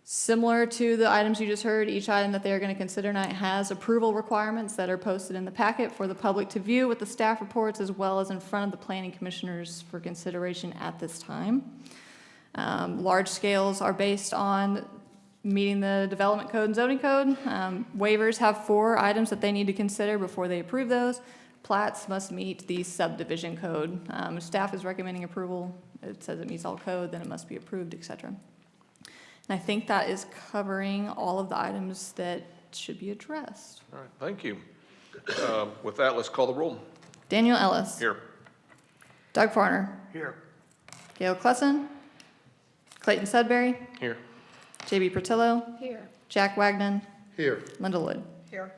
Similar to the items you just heard, each item that they are going to consider tonight has approval requirements that are posted in the packet for the public to view with the staff reports as well as in front of the planning commissioners for consideration at this time. Large scales are based on meeting the development code and zoning code. Waivers have 4 items that they need to consider before they approve those. Plats must meet the subdivision code. If staff is recommending approval, it says it meets all code, then it must be approved, etc. And I think that is covering all of the items that should be addressed. All right, thank you. With that, let's call the roll. Daniel Ellis. Here. Doug Farner. Here. Gail Klesson. Clayton Sudbury. Here. J.B. Portillo. Here. Jack Wagnon. Here. Linda Wood. Here.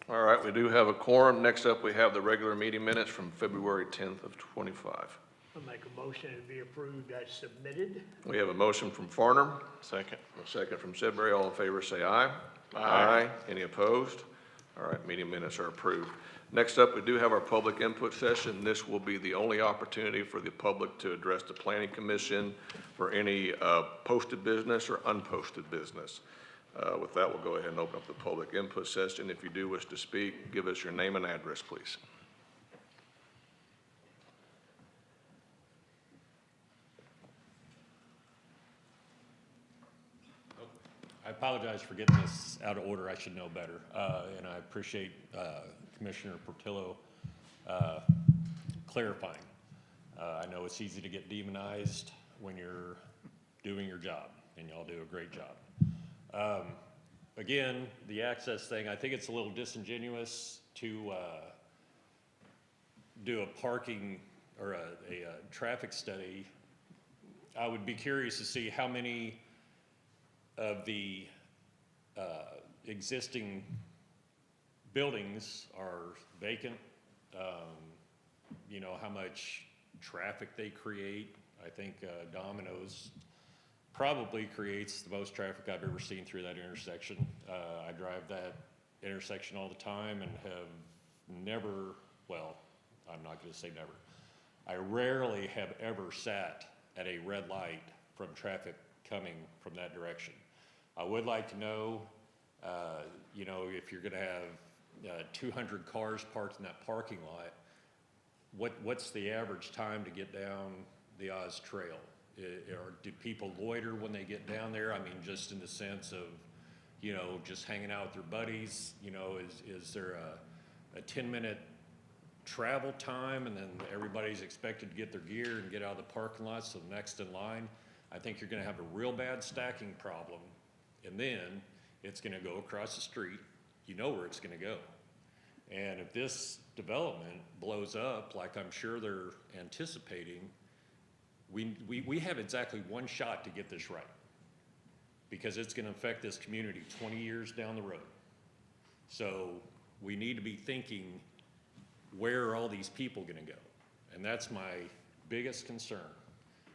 All right, we do have a quorum. Next up, we have the regular meeting minutes from February 10th of 25. I'll make a motion to be approved as submitted. We have a motion from Farner, Second. a second from Sudbury. All in favor, say aye. Aye. Any opposed? All right, meeting minutes are approved. Next up, we do have our public input session. This will be the only opportunity for the public to address the Planning Commission for any posted business or unposted business. With that, we'll go ahead and open up the public input session. If you do wish to speak, give us your name and address, please. I apologize for getting this out of order. I should know better. And I appreciate Commissioner Portillo clarifying. I know it's easy to get demonized when you're doing your job, and y'all do a great job. Again, the access thing, I think it's a little disingenuous to do a parking or a traffic study. I would be curious to see how many of the existing buildings are vacant, you know, how much traffic they create. I think Domino's probably creates the most traffic I've ever seen through that intersection. I drive that intersection all the time and have never, well, I'm not gonna say never. I rarely have ever sat at a red light from traffic coming from that direction. I would like to know, you know, if you're gonna have 200 cars parked in that parking lot, what's the average time to get down the Oz Trail? Or do people loiter when they get down there? I mean, just in the sense of, you know, just hanging out with their buddies, you know, is there a 10-minute travel time and then everybody's expected to get their gear and get out of the parking lot, so next in line? I think you're gonna have a real bad stacking problem, and then it's gonna go across the street. You know where it's gonna go. And if this development blows up, like I'm sure they're anticipating, we have exactly one shot to get this right, because it's gonna affect this community 20 years down the road. So we need to be thinking where are all these people gonna go? And that's my biggest concern.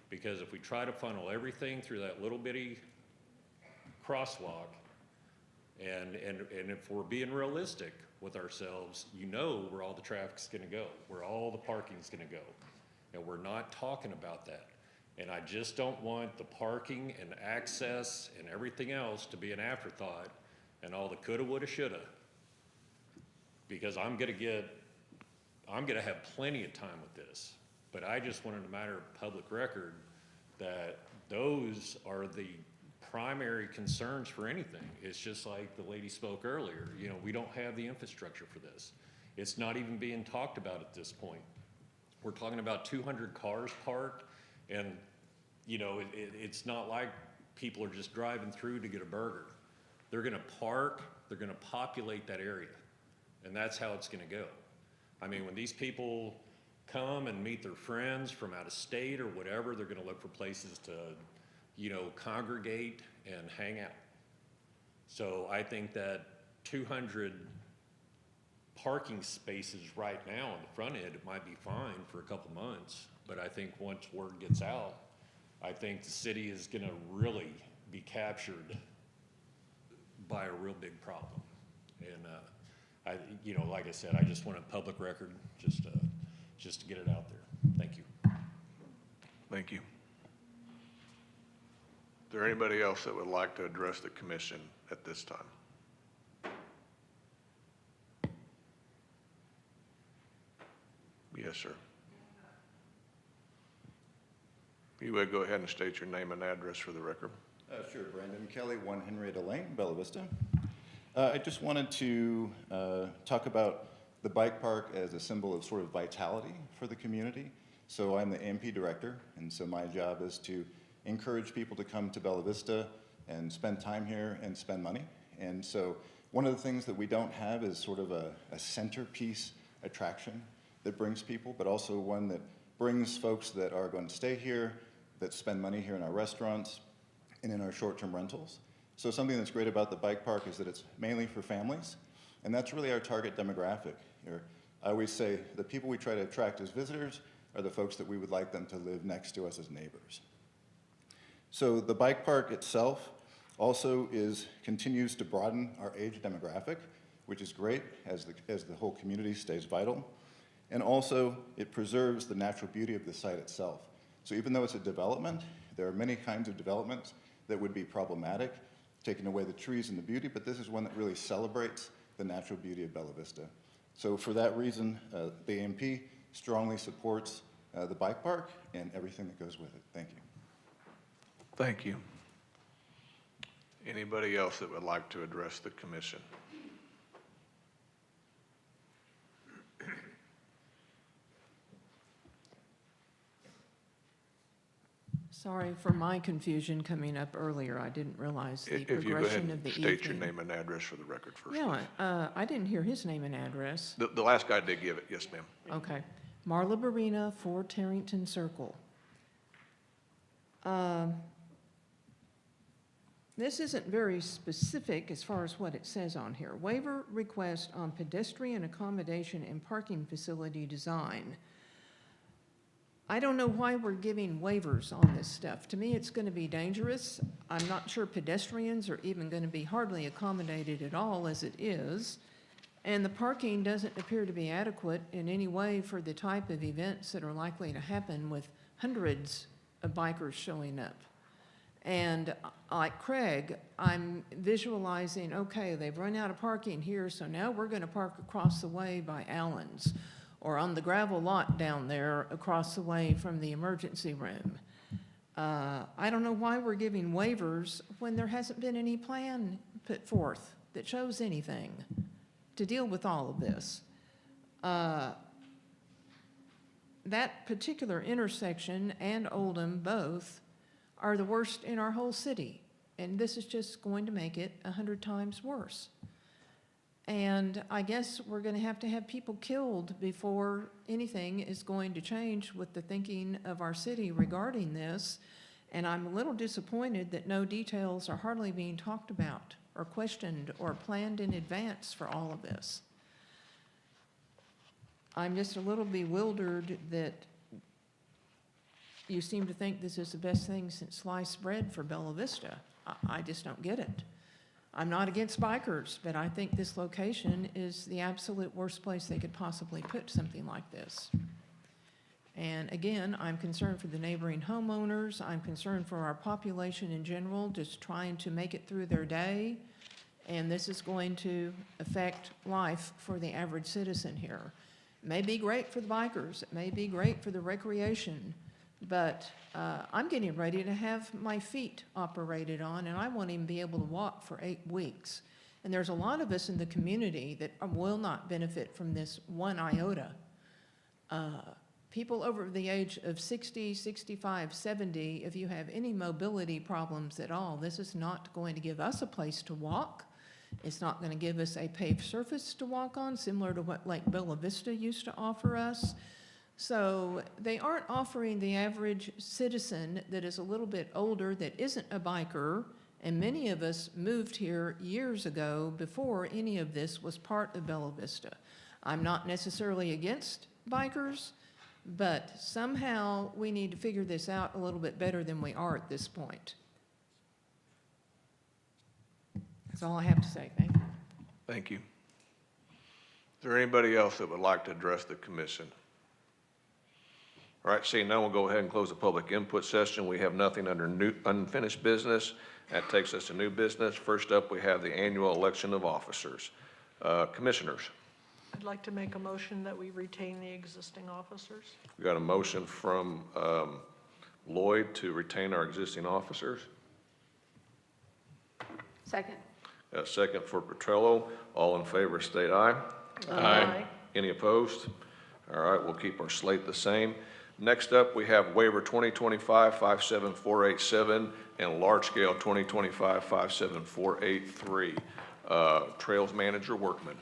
Because if we try to funnel everything through that little bitty crosswalk, and if we're being realistic with ourselves, you know where all the traffic's gonna go, where all the parking's gonna go. And we're not talking about that. And I just don't want the parking and access and everything else to be an afterthought and all the coulda, woulda, shoulda. Because I'm gonna have plenty of time with this. But I just wanted a matter of public record that those are the primary concerns for anything. It's just like the lady spoke earlier, you know, we don't have the infrastructure for this. It's not even being talked about at this point. We're talking about 200 cars parked, and, you know, it's not like people are just driving through to get a burger. They're gonna park, they're gonna populate that area, and that's how it's gonna go. I mean, when these people come and meet their friends from out of state or whatever, they're gonna look for places to, you know, congregate and hang out. So I think that 200 parking spaces right now on the front end, it might be fine for a couple months, but I think once word gets out, I think the city is gonna really be captured by a real big problem. And you know, like I said, I just want a public record, just to get it out there. Thank you. Thank you. Is there anybody else that would like to address the commission at this time? Yes, sir. You would go ahead and state your name and address for the record. Sure, Brandon Kelly, 1 Henrietta Lane, Bella Vista. I just wanted to talk about the bike park as a symbol of sort of vitality for the community. So I'm the AMP director, and so my job is to encourage people to come to Bella Vista and spend time here and spend money. And so one of the things that we don't have is sort of a centerpiece attraction that brings people, but also one that brings folks that are going to stay here, that spend money here in our restaurants and in our short-term rentals. So something that's great about the bike park is that it's mainly for families, and that's really our target demographic here. I always say the people we try to attract as visitors are the folks that we would like them to live next to us as neighbors. So the bike park itself also continues to broaden our age demographic, which is great as the whole community stays vital. And also, it preserves the natural beauty of the site itself. So even though it's a development, there are many kinds of developments that would be problematic, taking away the trees and the beauty, but this is one that really celebrates the natural beauty of Bella Vista. So for that reason, the AMP strongly supports the bike park and everything that goes with it. Thank you. Thank you. Anybody else that would like to address the commission? Sorry for my confusion coming up earlier. I didn't realize the If you go ahead progression of and the state your evening. name and address for the record first. Yeah, I didn't hear his name and address. The last guy did give it, yes, ma'am. Okay. Marla Barina, 4 Tarrington Circle. This isn't very specific as far as what it says on here. Waiver request on pedestrian accommodation and parking facility design. I don't know why we're giving waivers on this stuff. To me, it's going to be dangerous. I'm not sure pedestrians are even going to be hardly accommodated at all as it is. And the parking doesn't appear to be adequate in any way for the type of events that are likely to happen with hundreds of bikers showing up. And like Craig, I'm visualizing, okay, they've run out of parking here, so now we're going to park across the way by Allen's or on the gravel lot down there across the way from the emergency room. I don't know why we're giving waivers when there hasn't been any plan put forth that shows anything to deal with all of this. That particular intersection and Oldham both are the worst in our whole city, and this is just going to make it 100 times worse. And I guess we're going to have people killed before anything is going to change with the thinking of our city regarding this. And I'm a little disappointed that no details are hardly being talked about or questioned or planned in advance for all of this. I'm just a little bewildered that you seem to think this is the best thing since sliced bread for Bella Vista. I just don't get it. I'm not against bikers, but I think this location is the absolute worst place they could possibly put something like this. And again, I'm concerned for the neighboring homeowners. I'm concerned for our population in general, just trying to make it through their day. And this is going to affect life for the average citizen here. It may be great for the bikers. It may be great for the recreation. But I'm getting ready to have my feet operated on, and I won't even be able to walk for 8 weeks. And there's a lot of us in the community that will not benefit from this one iota. People over the age of 60, 65, 70, if you have any mobility problems at all, this is not going to give us a place to walk. It's not going to give us a paved surface to walk on, similar to what Lake Bella Vista used to offer us. So they aren't offering the average citizen that is a little bit older, that isn't a biker, and many of us moved here years ago before any of this was part of Bella Vista. I'm not necessarily against bikers, but somehow we need to figure this out a little bit better than we are at this point. That's all I have to say. Thank you. Thank you. Is there anybody else that would like to address the commission? All right, seeing none, we'll go ahead and close the public input session. We have nothing under new unfinished business. That takes us to new business. First up, we have the annual election of officers. Commissioners, I'd like to make a motion that we retain the existing officers. we got a motion from Lloyd to retain our existing officers. Second. A second for Petrello. All in favor, state aye. Aye. Any opposed? All right, we'll keep our slate the same. Next up, we have waiver 2025-57487 and large scale 2025-57483. Trails Manager Workman.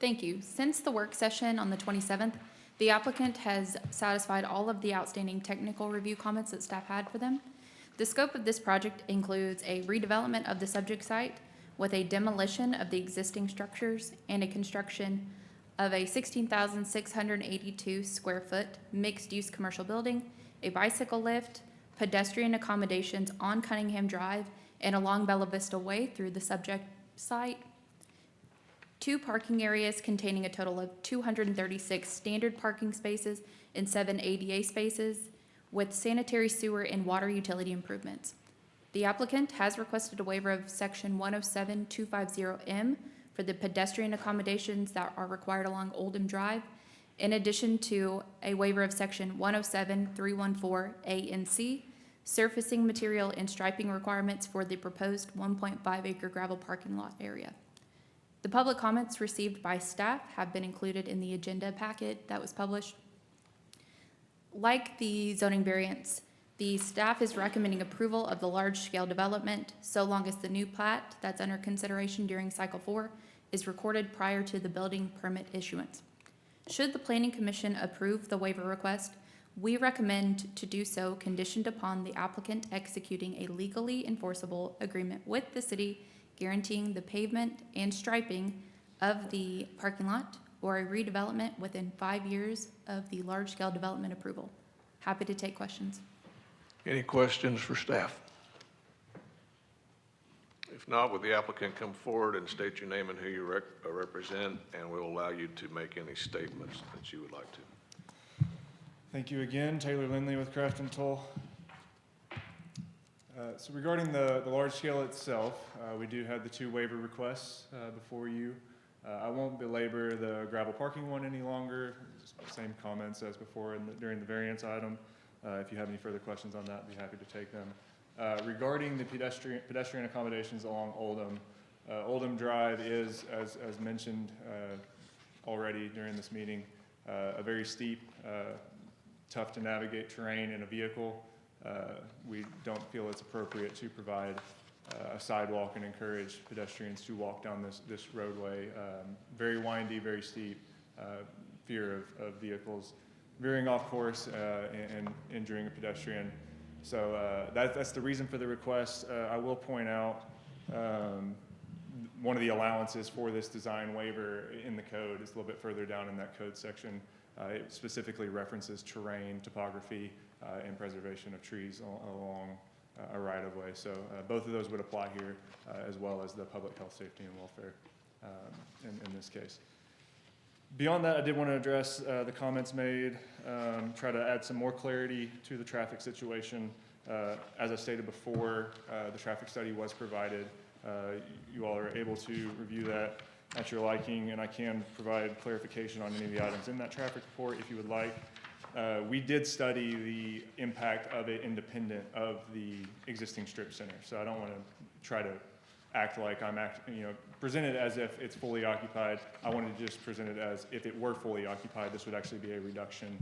Thank you. Since the work session on the 27th, the applicant has satisfied all of the outstanding technical review comments that staff had for them. The scope of this project includes a redevelopment of the subject site with a demolition of the existing structures and a construction of a 16,682 square foot mixed-use commercial building, a bicycle lift, pedestrian accommodations on Cunningham Drive and along Bella Vista Way through the subject site, 2 parking areas containing a total of 236 standard parking spaces and 7 ADA spaces with sanitary sewer and water utility improvements. The applicant has requested a waiver of section 107-250M for the pedestrian accommodations that are required along Oldham Drive, in addition to a waiver of section 107-314A and C, surfacing material and striping requirements for the proposed 1.5 acre gravel parking lot area. The public comments received by staff have been included in the agenda packet that was published. Like the zoning variance, the staff is recommending approval of the large-scale development so long as the new plat that's under consideration during cycle 4 is recorded prior to the building permit issuance. Should the Planning Commission approve the waiver request, we recommend to do so conditioned upon the applicant executing a legally enforceable agreement with the city guaranteeing the pavement and striping of the parking lot or a redevelopment within 5 years of the large-scale development approval. Happy to take questions. Any questions for staff? If not, would the applicant come forward and state your name and who you represent, and we'll allow you to make any statements that you would like to. Thank you again. Taylor Lindley with Craft and Toll. So regarding the large scale itself, we do have the 2 waiver requests before you. I won't belabor the gravel parking one any longer. Just the same comments as before during the variance item. If you have any further questions on that, I'd be happy to take them. Regarding the pedestrian accommodations along Oldham, Oldham Drive is, as mentioned already during this meeting, a very steep, tough to navigate terrain in a vehicle. We don't feel it's appropriate to provide a sidewalk and encourage pedestrians to walk down this roadway. Very windy, very steep, fear of vehicles veering off course and injuring a pedestrian. So that's the reason for the request. I will point out one of the allowances for this design waiver in the code is a little bit further down in that code section. It specifically references terrain, topography, and preservation of trees along a right-of-way. So both of those would apply here, as well as the public health, safety, and welfare in this case. Beyond that, I did want to address the comments made, try to add some more clarity to the traffic situation. As I stated before, the traffic study was provided. You all are able to review that at your liking, and I can provide clarification on any of the items in that traffic report if you would like. We did study the impact of it independent of the existing strip center, so I don't want to try to act like I'm present it as if it's fully occupied. I wanted to just present it as if it were fully occupied, this would actually be a reduction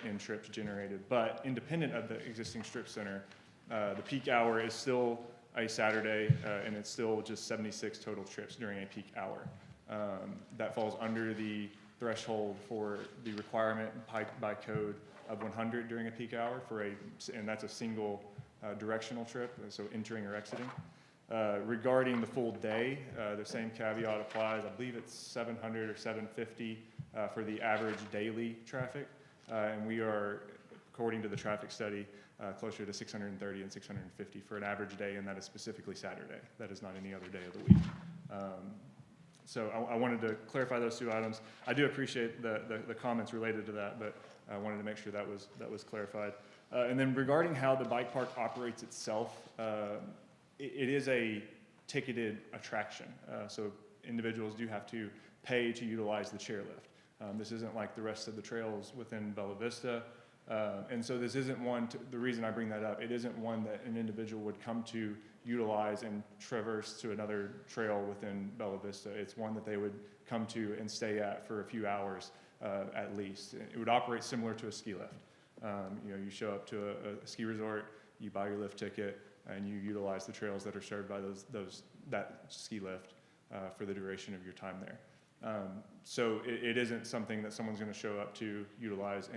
in trips generated. But independent of the existing strip center, the peak hour is still a Saturday, and it's still just 76 total trips during a peak hour. That falls under the threshold for the requirement by code of 100 during a peak hour and that's a single directional trip, so entering or exiting. Regarding the full day, the same caveat applies. I believe it's 700 or 750 for the average daily traffic, and we are, according to the traffic study, closer to 630 and 650 for an average day, and that is specifically Saturday. That is not any other day of the week. So I wanted to clarify those two items. I do appreciate the comments related to that, but I wanted to make sure that was clarified. And then regarding how the bike park operates itself, it is a ticketed attraction. So individuals do have to pay to utilize the chairlift. This isn't like the rest of the trails within Bella Vista. And so this isn't one, the reason I bring that up, it isn't one that an individual would come to utilize and traverse to another trail within Bella Vista. It's one that they would come to and stay at for a few hours at least. It would operate similar to a ski lift. You show up to a ski resort, you buy your lift ticket, and you utilize the trails that are served by that ski lift for the duration of your time there. So it isn't something that someone's going to show up to utilize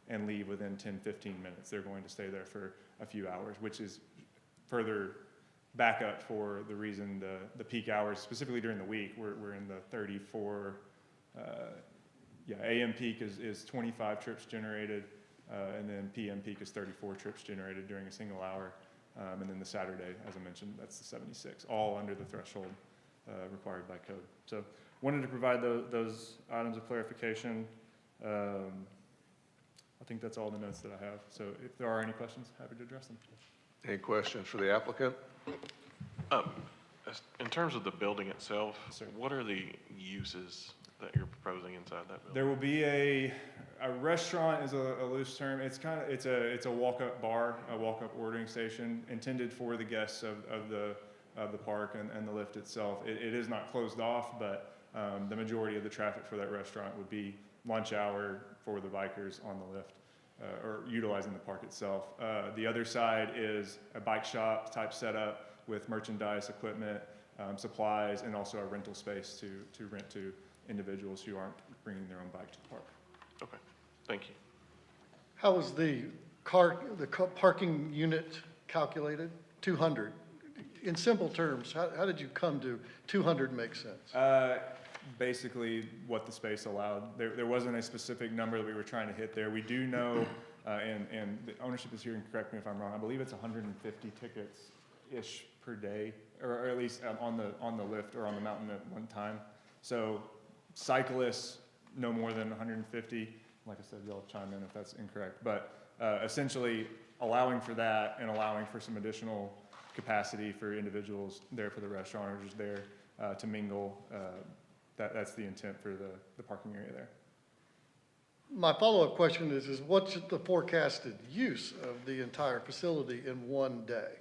and leave within 10, 15 minutes. They're going to stay there for a few hours, which is further backup for the reason the peak hours, specifically during the week, we're in the 34, AM peak is 25 trips generated, and then PM peak is 34 trips generated during a single hour. And then the Saturday, as I mentioned, that's the 76, all under the threshold required by code. So wanted to provide those items of clarification. I think that's all the notes that I have. So if there are any questions, happy to address them. Any questions for the applicant? In terms of the building itself, what are the uses that you're proposing inside that building? There will be a restaurant is a loose term. It's a walk-up bar, a walk-up ordering station intended for the guests of the park and the lift itself. It is not closed off, but the majority of the traffic for that restaurant would be lunch hour for the bikers on the lift or utilizing the park itself. The other side is a bike shop type setup with merchandise, equipment, supplies, and also a rental space to rent to individuals who aren't bringing their own bike to the park. Okay, thank you. How is the parking unit calculated? 200. In simple terms, how did you come to 200 make sense? Basically what the space allowed. There wasn't a specific number that we were trying to hit there. We do know, and the ownership is here, and correct me if I'm wrong, I believe it's 150 tickets-ish per day, or at least on the lift or on the mountain at one time. So cyclists, no more than 150. Like I said, y'all chime in if that's incorrect. But essentially allowing for that and allowing for some additional capacity for individuals there for the restaurant or just there to mingle. That's the intent for the parking area there. My follow-up question is what's the forecasted use of the entire facility in one day?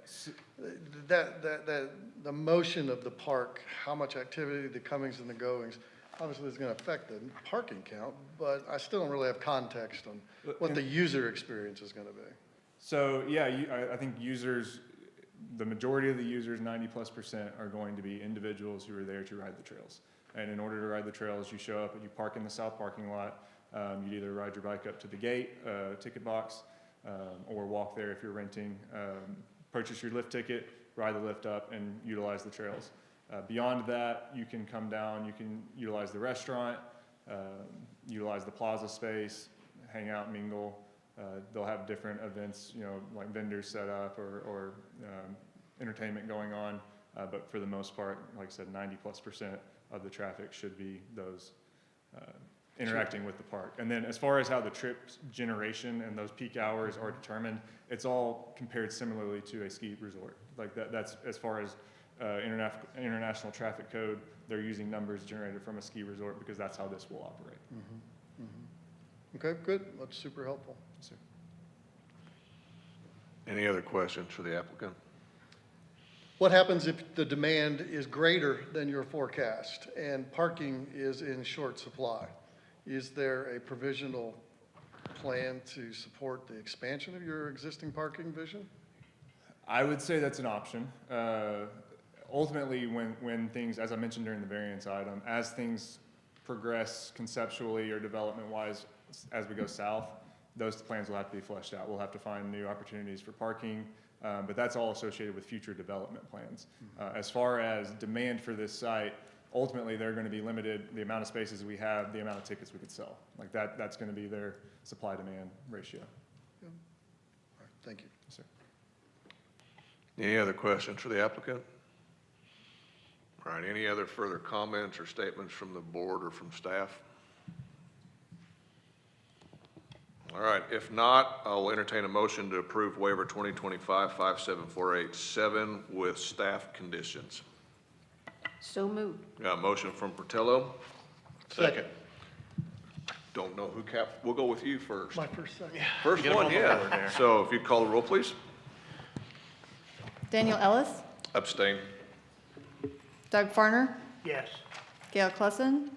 The motion of the park, how much activity, the comings and the goings, obviously is going to affect the parking count, but I still don't really have context on what the user experience is going to be. So yeah, I think users, the majority of the users, 90+%, are going to be individuals who are there to ride the trails. And in order to ride the trails, you show up and you park in the south parking lot. You'd either ride your bike up to the gate, ticket box, or walk there if you're renting, purchase your lift ticket, ride the lift up, and utilize the trails. Beyond that, you can come down, you can utilize the restaurant, utilize the plaza space, hang out, mingle. They'll have different events, like vendors set up or entertainment going on. But for the most part, like I said, 90+% of the traffic should be those interacting with the park. And then as far as how the trip generation and those peak hours are determined, it's all compared similarly to a ski resort. Like that's as far as international traffic code, they're using numbers generated from a ski resort because that's how this will operate. Okay, good. That's super helpful. Yes, sir. Any other questions for the applicant? What happens if the demand is greater than your forecast and parking is in short supply? Is there a provisional plan to support the expansion of your existing parking vision? I would say that's an option. Ultimately, when things, as I mentioned during the variance item, as things progress conceptually or development-wise as we go south, those plans will have to be fleshed out. We'll have to find new opportunities for parking, but that's all associated with future development plans. As far as demand for this site, ultimately they're going to be limited, the amount of spaces we have, the amount of tickets we could sell. Like that's going to be their supply-demand ratio. All right, thank you. Yes, sir. Any other questions for the applicant? All right, any other further comments or statements from the board or from staff? All right, if not, I will entertain a motion to approve waiver 2025-57487 with staff conditions. So moved. Got a motion from Portillo. Second. Don't know who we'll go with you first. My first second. First Get 'em one, on the yeah. board there. So if you'd call the roll, please. Daniel Ellis, Abstain. Doug Farner, Yes. Gail Cluson,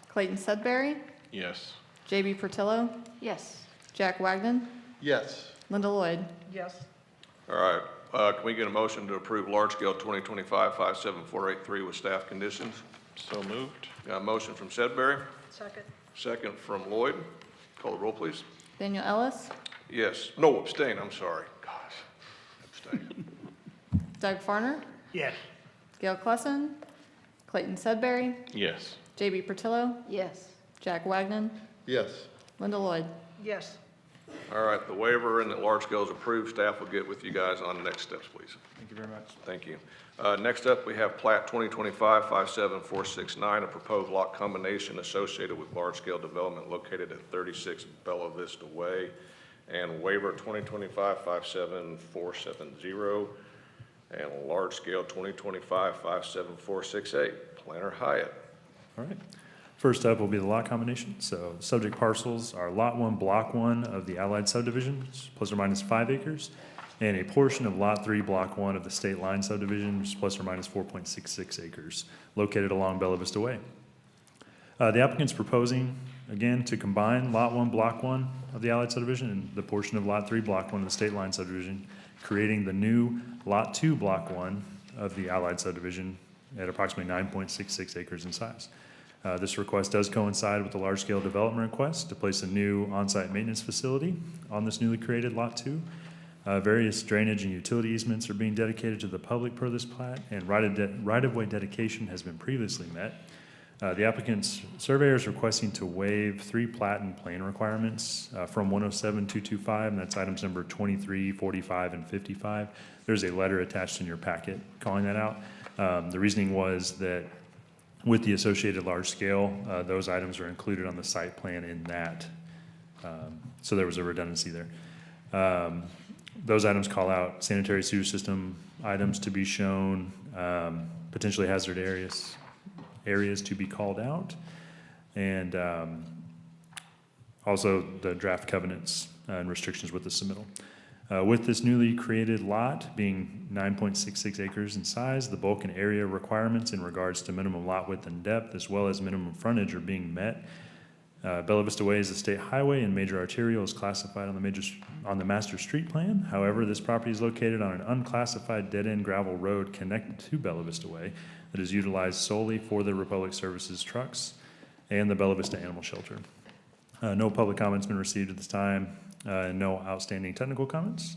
Clayton Sudbury, Yes. JB Portillo, Yes. Jack Wagnon, Yes. Linda Lloyd. Yes. All right, can we get a motion to approve large-scale 2025-57483 with staff conditions? So moved. Got a motion from Sedbury, Second. second from Lloyd. Call the roll, please. Daniel Ellis, Yes, no, abstain, I'm sorry. Gosh, abstain. Doug Farner, Yes. Gail Cluson, Clayton Sudbury, Yes. JB Portillo, Yes. Jack Wagnon, Yes. Linda Lloyd. Yes. All right, the waiver and the large scale is approved. Staff will get with you guys on the next steps, please. Thank you very much. Thank you. Next up, we have plat 2025-57469, a proposed lot combination associated with large-scale development located at 36 Bella Vista Way, and waiver 2025-57470, and large-scale 2025-57468. Planner Hyatt. All right. First up will be the lot combination. So subject parcels are Lot 1, Block 1 of the Allied subdivision, which is plus or minus 5 acres, and a portion of Lot 3, Block 1 of the State Line subdivision, which is plus or minus 4.66 acres, located along Bella Vista Way. The applicant's proposing, again, to combine Lot 1, Block 1 of the Allied subdivision and the portion of Lot 3, Block 1 of the State Line subdivision, creating the new Lot 2, Block 1 of the Allied subdivision at approximately 9.66 acres in size. This request does coincide with the large-scale development request to place a new on-site maintenance facility on this newly created Lot 2. Various drainage and utility easements are being dedicated to the public per this plat, and right-of-way dedication has been previously met. The applicant's surveyor is requesting to waive 3 plat and plan requirements from 107-225, and that's items number 23, 45, and 55. There's a letter attached in your packet calling that out. The reasoning was that with the associated large scale, those items are included on the site plan in that. So there was a redundancy there. Those items call out sanitary sewer system items to be shown, potentially hazard areas to be called out, and also the draft covenants and restrictions with the submittal. With this newly created lot being 9.66 acres in size, the bulk and area requirements in regards to minimum lot width and depth, as well as minimum frontage, are being met. Bella Vista Way is a state highway, and major arterial is classified on the master street plan. However, this property is located on an unclassified dead-end gravel road connected to Bella Vista Way that is utilized solely for the Republic Services trucks and the Bella Vista Animal Shelter. No public comments been received at this time. No outstanding technical comments.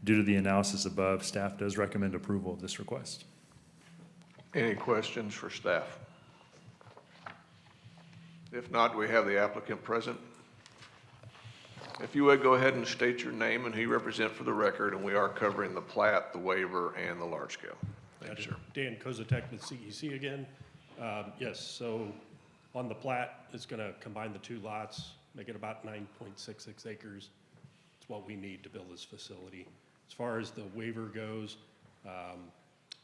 Due to the analysis above, staff does recommend approval of this request. Any questions for staff? If not, do we have the applicant present? If you would, go ahead and state your name and who you represent for the record, and we are covering the plat, the waiver, and the large scale. Thank you, sir. Dan Kozatek with CEC again. Yes, so on the plat, it's going to combine the two lots, make it about 9.66 acres. It's what we need to build this facility. As far as the waiver goes,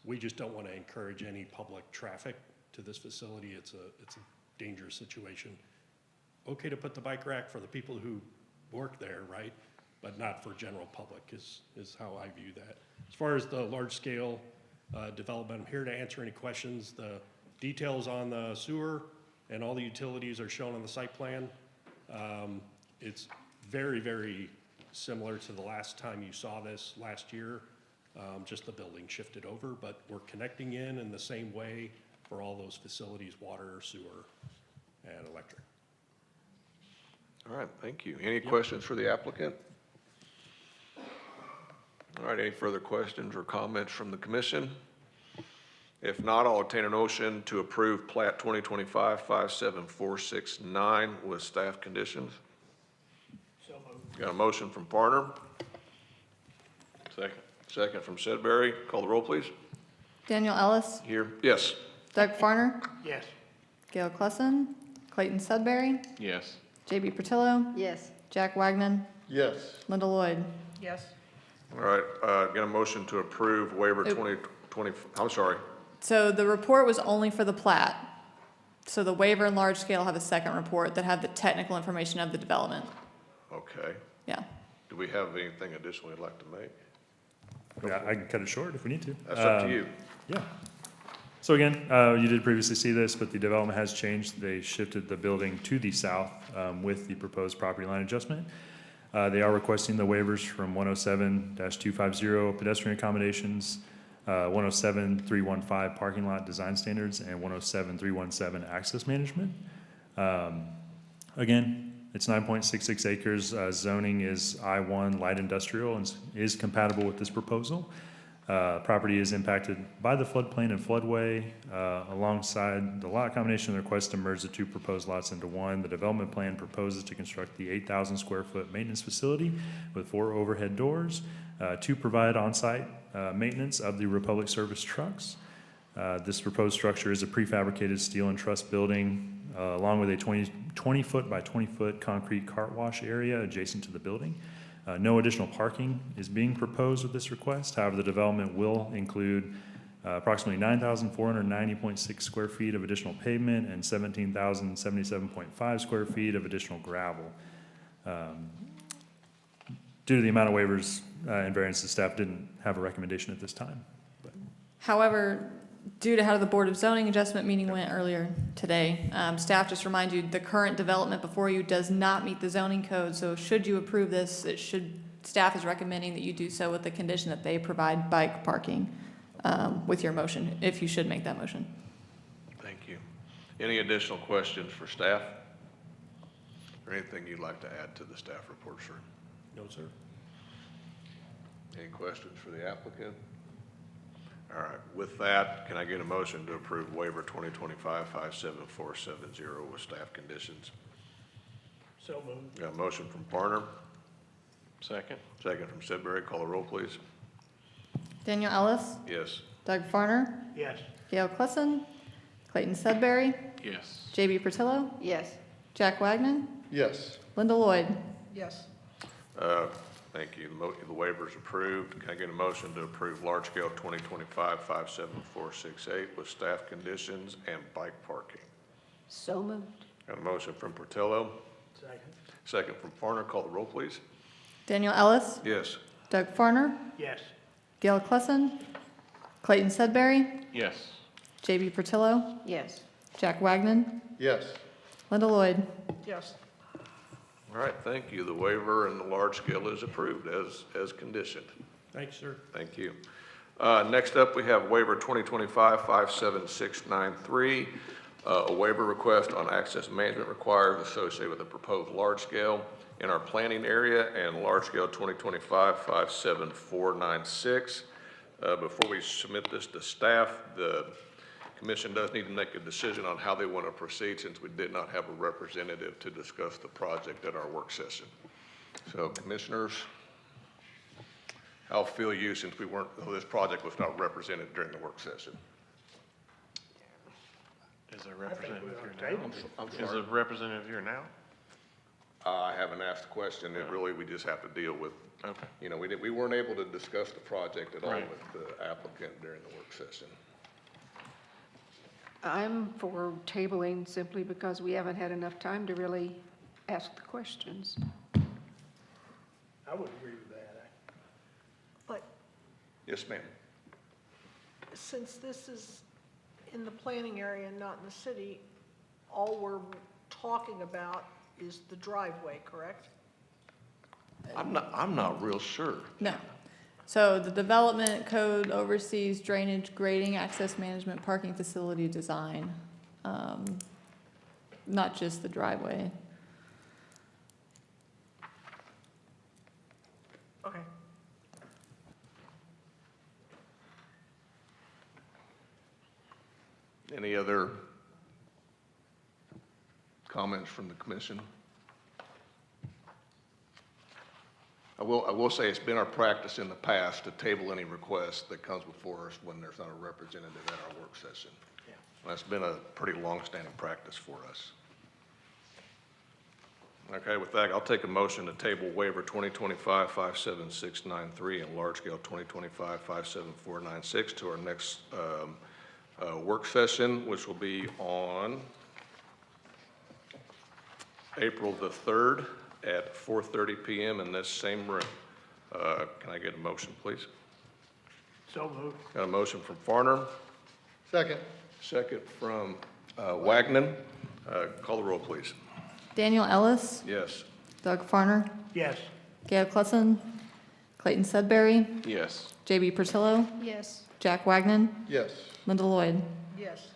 we just don't want to encourage any public traffic to this facility. It's a dangerous situation. Okay to put the bike rack for the people who work there, right? But not for general public is how I view that. As far as the large scale development, I'm here to answer any questions. The details on the sewer and all the utilities are shown on the site plan. It's very, very similar to the last time you saw this last year. Just the building shifted over, but we're connecting in the same way for all those facilities, water, sewer, and electric. All right, thank you. Any questions for the applicant? All right, any further questions or comments from the commission? If not, I'll obtain a motion to approve plat 2025-57469 with staff conditions. So moved. Got a motion from Parner. Second. Second from Sedbury. Call the roll, please. Daniel Ellis, Here. Yes. Doug Farner, Yes. Gail Cluson, Clayton Sudbury, Yes. JB Portillo, Yes. Jack Wagnon, Yes. Linda Lloyd. Yes. All right, get a motion to approve waiver 2020, I'm sorry. So the report was only for the plat. So the waiver and large scale have a second report that have the technical information of the development. Okay. Yeah. Do we have anything additional you'd like to make? Yeah, I can cut it short if we need to. That's up to you. Yeah. So again, you did previously see this, but the development has changed. They shifted the building to the south with the proposed property line adjustment. They are requesting the waivers from 107-250 pedestrian accommodations, 107-315 parking lot design standards, and 107-317 access management. Again, it's 9.66 acres. Zoning is I-1 light industrial and is compatible with this proposal. Property is impacted by the floodplain and floodway. Alongside the lot combination, the request to merge the two proposed lots into one. The development plan proposes to construct the 8,000 square foot maintenance facility with 4 overhead doors to provide on-site maintenance of the Republic Service trucks. This proposed structure is a prefabricated steel and truss building along with a 20 foot by 20 foot concrete cart wash area adjacent to the building. No additional parking is being proposed with this request. However, the development will include approximately 9,490.6 square feet of additional pavement and 17,077.5 square feet of additional gravel. Due to the amount of waivers and variances, staff didn't have a recommendation at this time. However, due to how the Board of Zoning Adjustment meeting went earlier today, staff just remind you, the current development before you does not meet the zoning code, so should you approve this, staff is recommending that you do so with the condition that they provide bike parking with your motion, if you should make that motion. Thank you. Any additional questions for staff? Or anything you'd like to add to the staff report, sir? No, sir. Any questions for the applicant? All right, with that, can I get a motion to approve waiver 2025-57470 with staff conditions? So moved. Got a motion from Parner, Second. second from Sedbury. Call the roll, please. Daniel Ellis, Yes. Doug Farner, Yes. Gail Cluson, Clayton Sudbury, Yes. JB Portillo, Yes. Jack Wagnon, Yes. Linda Lloyd. Yes. Thank you. The waiver's approved. Can I get a motion to approve large scale 2025-57468 with staff conditions and bike parking? So moved. Got a motion from Portillo, Second. second from Farner. Call the roll, please. Daniel Ellis, Yes. Doug Farner, Yes. Gail Cluson, Clayton Sudbury, Yes. JB Portillo, Yes. Jack Wagnon, Yes. Linda Lloyd. Yes. All right, thank you. The waiver and the large scale is approved as conditioned. Thanks, sir. Thank you. Next up, we have waiver 2025-57693, a waiver request on access management required associated with the proposed large scale in our planning area and large scale 2025-57496. Before we submit this to staff, the Commission does need to make a decision on how they want to proceed since we did not have a representative to discuss the project at our work session. So commissioners, how feel you since this project was not represented during the work session? Is there a representative we ought to here table now? I'm Is sorry. a representative here now? I haven't asked the question. It really, we just have to deal with, Okay. you know, we weren't able to discuss the project at all Right. with the applicant during the work session. I'm for tabling simply because we haven't had enough time to really ask the questions. I would agree with that. But Yes, ma'am. since this is in the planning area and not in the city, all we're talking about is the driveway, correct? I'm not real sure. No. So the development code oversees drainage, grading, access management, parking facility design, not just the driveway. Okay. Any other comments from the commission? I will say it's been our practice in the past to table any request that comes before us when there's not a representative at our work session. That's been a pretty long-standing practice for us. Okay, with that, I'll take a motion to table waiver 2025-57693 and large-scale 2025-57496 to our next work session, which will be on April the 3rd at 4:30 PM in this same room. Can I get a motion, please? So moved. Got a motion from Farner, Second. second from Wagner. Call the roll, please. Daniel Ellis, Yes. Doug Farner, Yes. Gail Clutson, Clayton Sudbury, Yes. JB Portillo, Yes. Jack Wagnon, Yes. Linda Lloyd. Yes.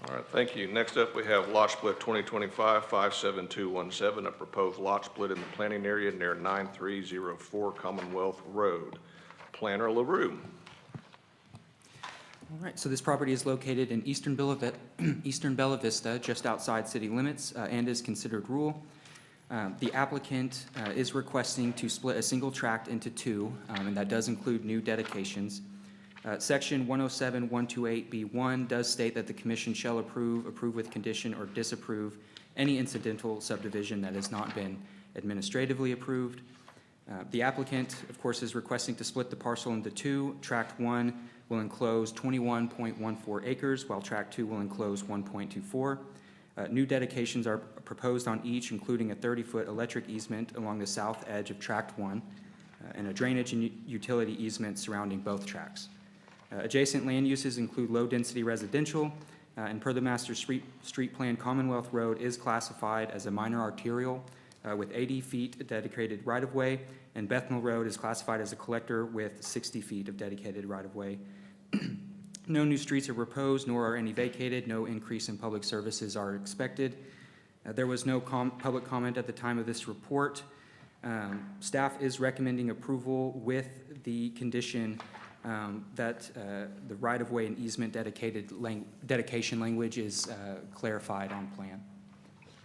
All right, thank you. Next up, we have lot split 2025-57217, a proposed lot split in the planning area near 9304 Commonwealth Road. Planner LaRue. All right, so this property is located in eastern Bella Vista, just outside city limits, and is considered rural. The applicant is requesting to split a single tract into two, and that does include new dedications. Section 107-128B1 does state that the commission shall approve with condition, or disapprove any incidental subdivision that has not been administratively approved. The applicant, of course, is requesting to split the parcel into two. Tract 1 will enclose 21.14 acres, while Tract 2 will enclose 1.24. New dedications are proposed on each, including a 30-foot electric easement along the south edge of Tract 1, and a drainage and utility easement surrounding both tracts. Adjacent land uses include low-density residential, and per the master street plan, Commonwealth Road is classified as a minor arterial with 80 feet dedicated right-of-way, and Bethnal Road is classified as a collector with 60 feet of dedicated right-of-way. No new streets are proposed, nor are any vacated. No increase in public services are expected. There was no public comment at the time of this report. Staff is recommending approval with the condition that the right-of-way and easement dedication language is clarified on plan.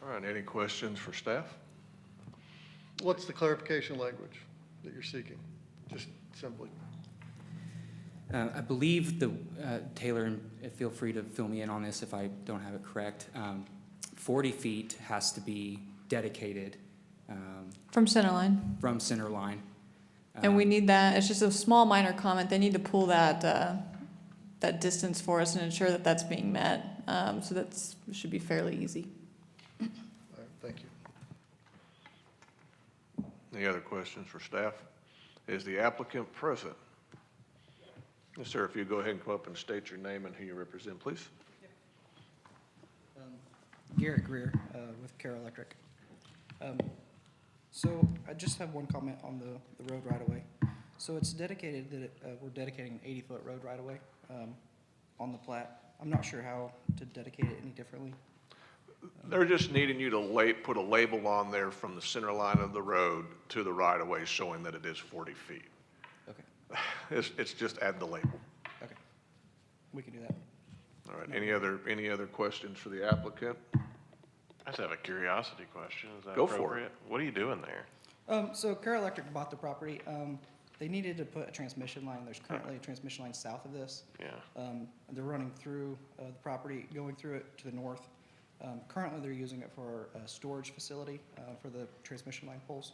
All right, any questions for staff? What's the clarification language that you're seeking? Just simply. I believe Taylor, and feel free to fill me in on this if I don't have it correct, 40 feet has to be dedicated. From center line. From center line. And we need that, it's just a small minor comment, they need to pull that, that distance for us and ensure that that's being met. So that's, should be fairly easy. All right, thank you. Any other questions for staff? Is the applicant present? Yes, sir, if you go ahead and come up and state your name and who you represent, please. Garrett Greer with Care Electric. So I just have one comment on the road right-of-way. So it's dedicated that we're dedicating an 80-foot road right-of-way on the plat. I'm not sure how to dedicate it any differently. They're just needing you to put a label on there from the center line of the road to the right-of-way showing that it is 40 feet. Okay. It's just add the label. Okay. We can do that. All right, any other questions for the applicant? I just have a curiosity question. Is that Go for it. appropriate? What are you doing there? So Carroll Electric bought the property. They needed to put a transmission line. There's currently a transmission line south of this. Yeah. They're running through the property, going through it to the north. Currently, they're using it for a storage facility for the transmission line poles.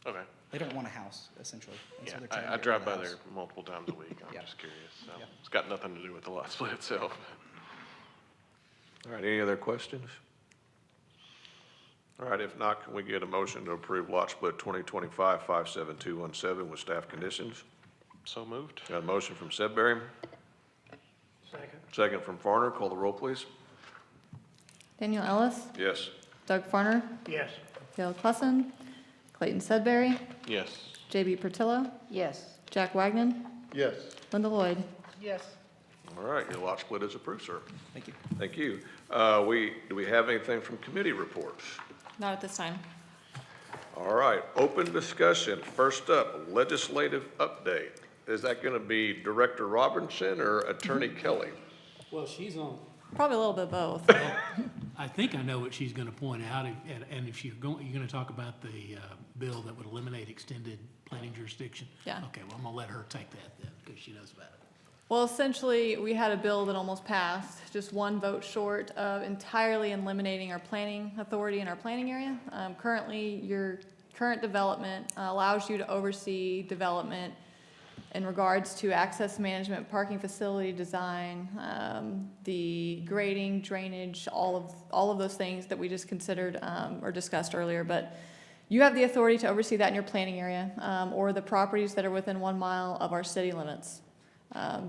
Okay. They don't want a house, essentially. And so Yeah, they're trying to I get rid of drive the by house. there multiple times a week. I'm Yeah. just curious. So Yeah. it's got nothing to do with the lot split itself. All right, any other questions? All right, if not, can we get a motion to approve lot split 2025-57217 with staff conditions? So moved. Got a motion from Sedbury, second from Farner. Call the roll, please. Daniel Ellis, Yes. Doug Farner, Yes. Dale Clussen, Clayton Sedbury, Yes. JB Pertillo, Yes. Jack Wagnon, Yes. Linda Lloyd. Yes. All right, your lot split is approved, sir. Thank you. Thank you. Do we have anything from committee reports? Not at this time. All right, open discussion. First up, legislative update. Is that going to be Director Robinson or Attorney Kelly? Well, she's on. Probably a little bit both. I think I know what she's going to point out, and if you're going to talk about the bill that would eliminate extended planning jurisdiction? Yeah. Okay, well, I'm going to let her take that then, because she knows about it. Well, essentially, we had a bill that almost passed, just one vote short of entirely eliminating our planning authority in our planning area. Currently, your current development allows you to oversee development in regards to access management, parking facility design, the grading, drainage, all of those things that we just considered or discussed earlier. But you have the authority to oversee that in your planning area or the properties that are within 1 mile of our city limits.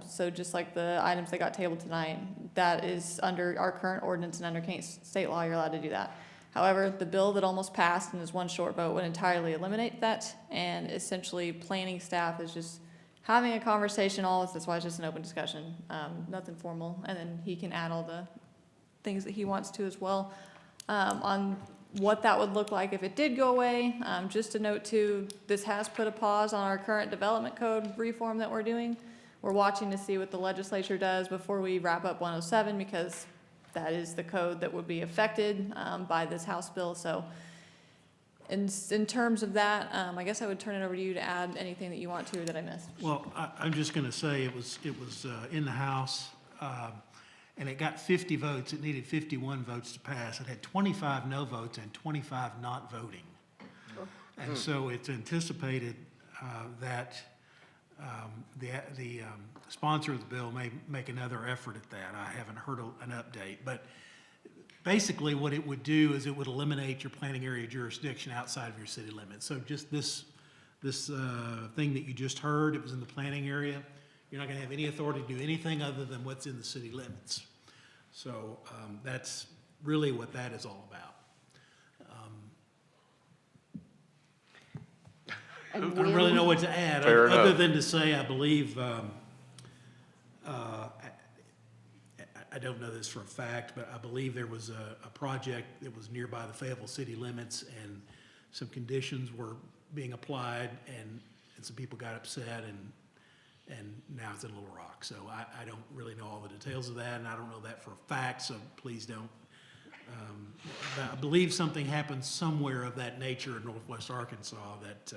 So just like the items that got tabled tonight, that is under our current ordinance and under state law, you're allowed to do that. However, the bill that almost passed and is one short vote would entirely eliminate that, and essentially planning staff is just having a conversation, that's why it's just an open discussion, nothing formal, and then he can add all the things that he wants to as well. On what that would look like if it did go away, just a note too, this has put a pause on our current development code reform that we're doing. We're watching to see what the legislature does before we wrap up 107, because that is the code that would be affected by this House bill. So in terms of that, I guess I would turn it over to you to add anything that you want to or that I missed. Well, I'm just going to say it was in the House, and it got 50 votes. It needed 51 votes to pass. It had 25 no votes and 25 not voting. And so it's anticipated that the sponsor of the bill may make another effort at that. I haven't heard an update, but basically what it would do is it would eliminate your planning area jurisdiction outside of your city limits. So just this thing that you just heard, it was in the planning area. You're not going to have any authority to do anything other than what's in the city limits. So that's really what that is all about. I don't really know what to add, Fair other enough. than to say I believe, I don't know this for a fact, but I believe there was a project that was nearby the Fayetteville city limits, and some conditions were being applied, and some people got upset, and now it's in Little Rock. So I don't really know all the details of that, and I don't know that for a fact, so please don't. But I believe something happened somewhere of that nature in northwest Arkansas that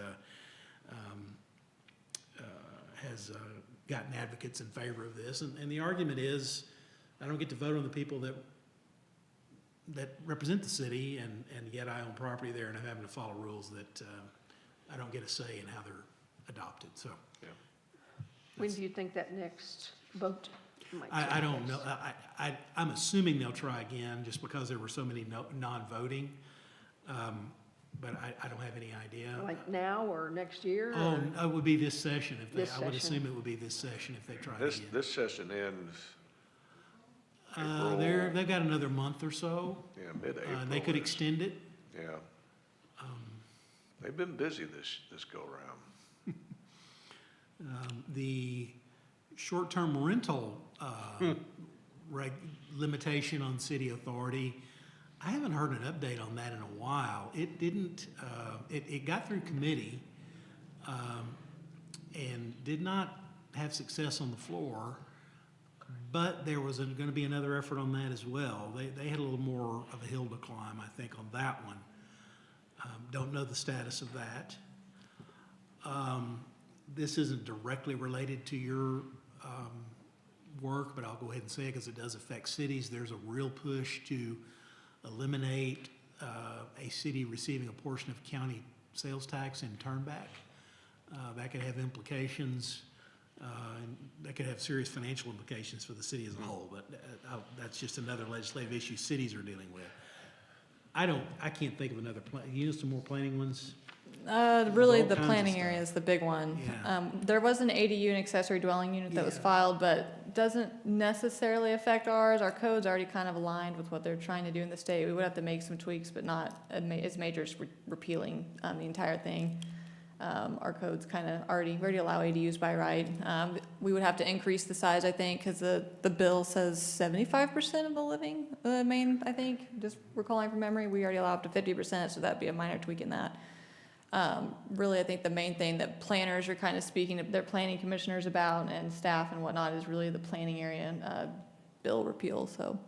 has gotten advocates in favor of this. And the argument is, I don't get to vote on the people that represent the city, and yet I own property there, and I'm having to follow rules that I don't get a say in how they're adopted, so. Yeah. When do you think that next vote might take I don't place? know. I'm assuming they'll try again, just because there were so many non-voting. But I don't have any idea. Like now or next year? Oh, or- it would be this session if they, This I would session. assume it would be this session if they tried This, again. this session ends April. They've got another month or so. Yeah, mid-April. And they could is- extend it. Yeah. They've been busy this go-around. The short-term rental limitation on city authority, I haven't heard an update on that in a while. It didn't, it got through committee and did not have success on the floor, but there was going to be another effort on that as well. They had a little more of a hill to climb, I think, on that one. Don't know the status of that. This isn't directly related to your work, but I'll go ahead and say it because it does affect cities. There's a real push to eliminate a city receiving a portion of county sales tax in turnback. That could have implications, and that could have serious financial implications for the city as a whole, but that's just another legislative issue cities are dealing with. I can't think of another plan. You know some more planning ones? Really, all the kinds of planning stuff. area is the big one. Yeah. There was an ADU, an accessory dwelling unit that was Yeah. filed, but doesn't necessarily affect ours. Our code's already kind of aligned with what they're trying to do in the state. We would have to make some tweaks, but not as major as repealing the entire thing. Our code's kind of already allow ADUs by right. We would have to increase the size, I think, because the bill says 75% of the living main, I think, just recalling from memory. We already allow up to 50%, so that'd be a minor tweak in that. Really, I think the main thing that planners are kind of speaking to their planning commissioners about and staff and whatnot is really the planning area bill repeal, so.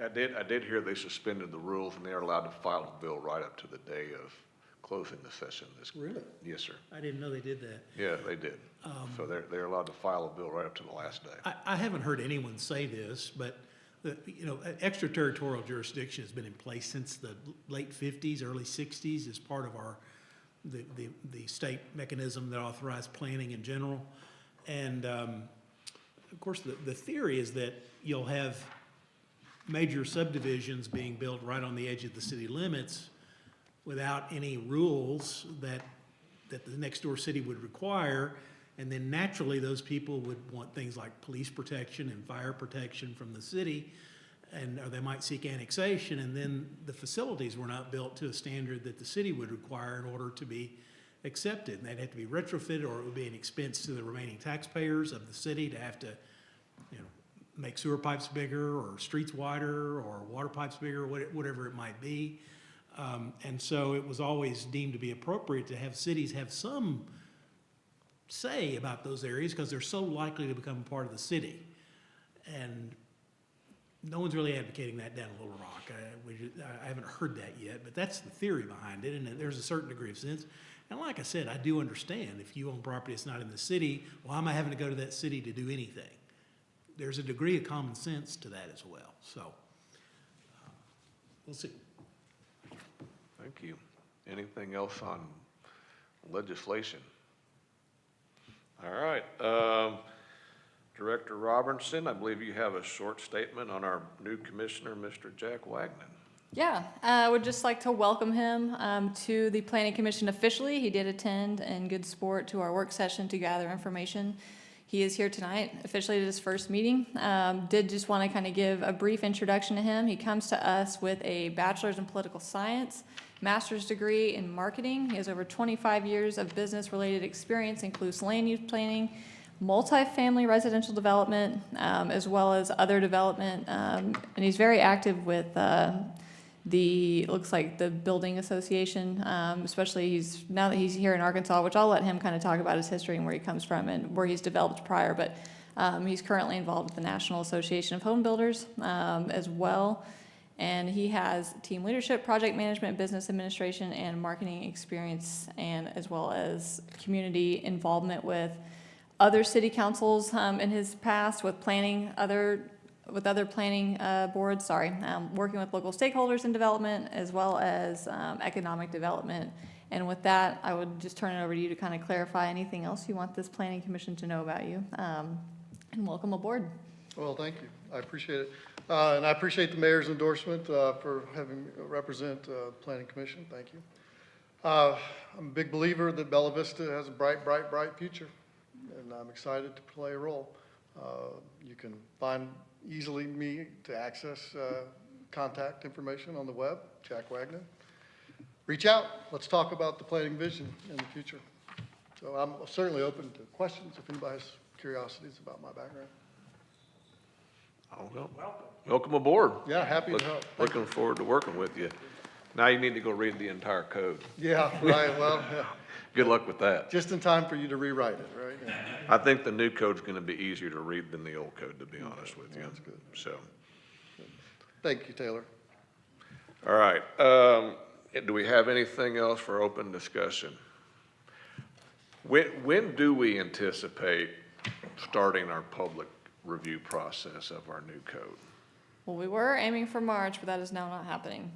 I did hear they suspended the rules and they're allowed to file a bill right up to the day of closing the session. Really? Yes, sir. I didn't know they did that. Yeah, they did. So they're allowed to file a bill right up to the last day. I haven't heard anyone say this, but extraterritorial jurisdiction has been in place since the late 50s, early 60s as part of the state mechanism that authorized planning in general. And of course, the theory is that you'll have major subdivisions being built right on the edge of the city limits without any rules that the next door city would require. And then naturally, those people would want things like police protection and fire protection from the city, or they might seek annexation, and then the facilities were not built to a standard that the city would require in order to be accepted. And they'd have to be retrofitted, or it would be an expense to the remaining taxpayers of the city to have to, make sewer pipes bigger, or streets wider, or water pipes bigger, whatever it might be. And so it was always deemed to be appropriate to have cities have some say about those areas because they're so likely to become part of the city. And no one's really advocating that down in Little Rock. I haven't heard that yet, but that's the theory behind it, and there's a certain degree of sense. And like I said, I do understand if you own property that's not in the city, why am I having to go to that city to do anything? There's a degree of common sense to that as well. So we'll see. Thank you. Anything else on legislation? All right. Director Robertson, I believe you have a short statement on our new commissioner, Mr. Jack Wagner. Yeah, I would just like to welcome him to the Planning Commission officially. He did attend in good sport to our work session to gather information. He is here tonight, officially at his first meeting. Did just want to kind of give a brief introduction to him. He comes to us with a bachelor's in political science, master's degree in marketing. He has over 25 years of business-related experience, includes land use planning, multifamily residential development, as well as other development. And he's very active with looks like the building association, especially now that he's here in Arkansas, which I'll let him kind of talk about his history and where he comes from and where he's developed prior. But he's currently involved with the National Association of Home Builders as well. And he has team leadership, project management, business administration, and marketing experience, and as well as community involvement with other city councils in his past with other planning boards, working with local stakeholders in development as well as economic development. And with that, I would just turn it over to you to kind of clarify anything else you want this planning commission to know about you. And welcome aboard. Well, thank you. I appreciate it. And I appreciate the mayor's endorsement for having me represent Planning Commission. Thank you. I'm a big believer that Bella Vista has a bright, bright, bright future, and I'm excited to play a role. You can find easily me to access contact information on the web, Jack Wagner. Reach out. Let's talk about the planning vision in the future. So I'm certainly open to questions if anybody has curiosities about my background. Welcome aboard. Yeah, happy to help. Looking forward to working with you. Now you need to go read the entire code. Yeah, right. Well, Good luck with that. Just in time for you to rewrite it, right? I think the new code's gonna be easier to read than the old code, to be honest with you. That's good. So, Thank you, Taylor. all right. Do we have anything else for open discussion? When do we anticipate starting our public review process of our new code? Well, we were aiming for March, but that is now not happening.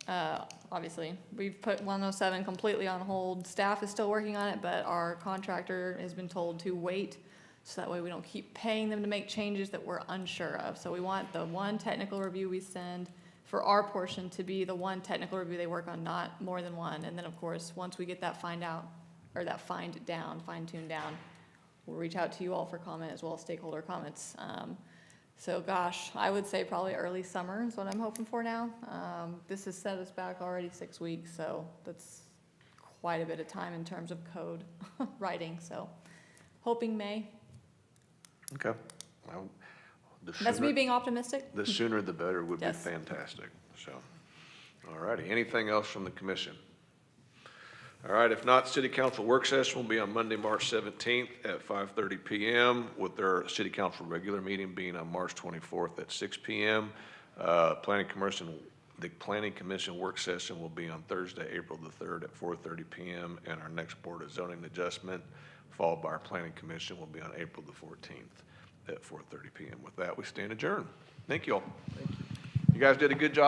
Obviously, we've put 107 completely on hold. Staff is still working on it, but our contractor has been told to wait, so that way we don't keep paying them to make changes that we're unsure of. So we want the one technical review we send for our portion to be the one technical review they work on, not more than one. And then, of course, once we get that fine-tuned down, we'll reach out to you all for comment as well as stakeholder comments. So gosh, I would say probably early summer is what I'm hoping for now. This has set us back already 6 weeks, so that's quite a bit of time in terms of code writing, so hoping May. Okay. Well, the That's me sooner- being optimistic. The sooner the better would be Yes. fantastic, so. All righty, anything else from the commission? All right, if not, city council work session will be on Monday, March 17th at 5:30 PM, with their city council regular meeting being on March 24th at 6 PM. The planning commission work session will be on Thursday, April the 3rd at 4:30 PM, and our next board of zoning adjustment, followed by our planning commission, will be on April the 14th at 4:30 PM. With that, we stand adjourned. Thank you all. You guys did a good job.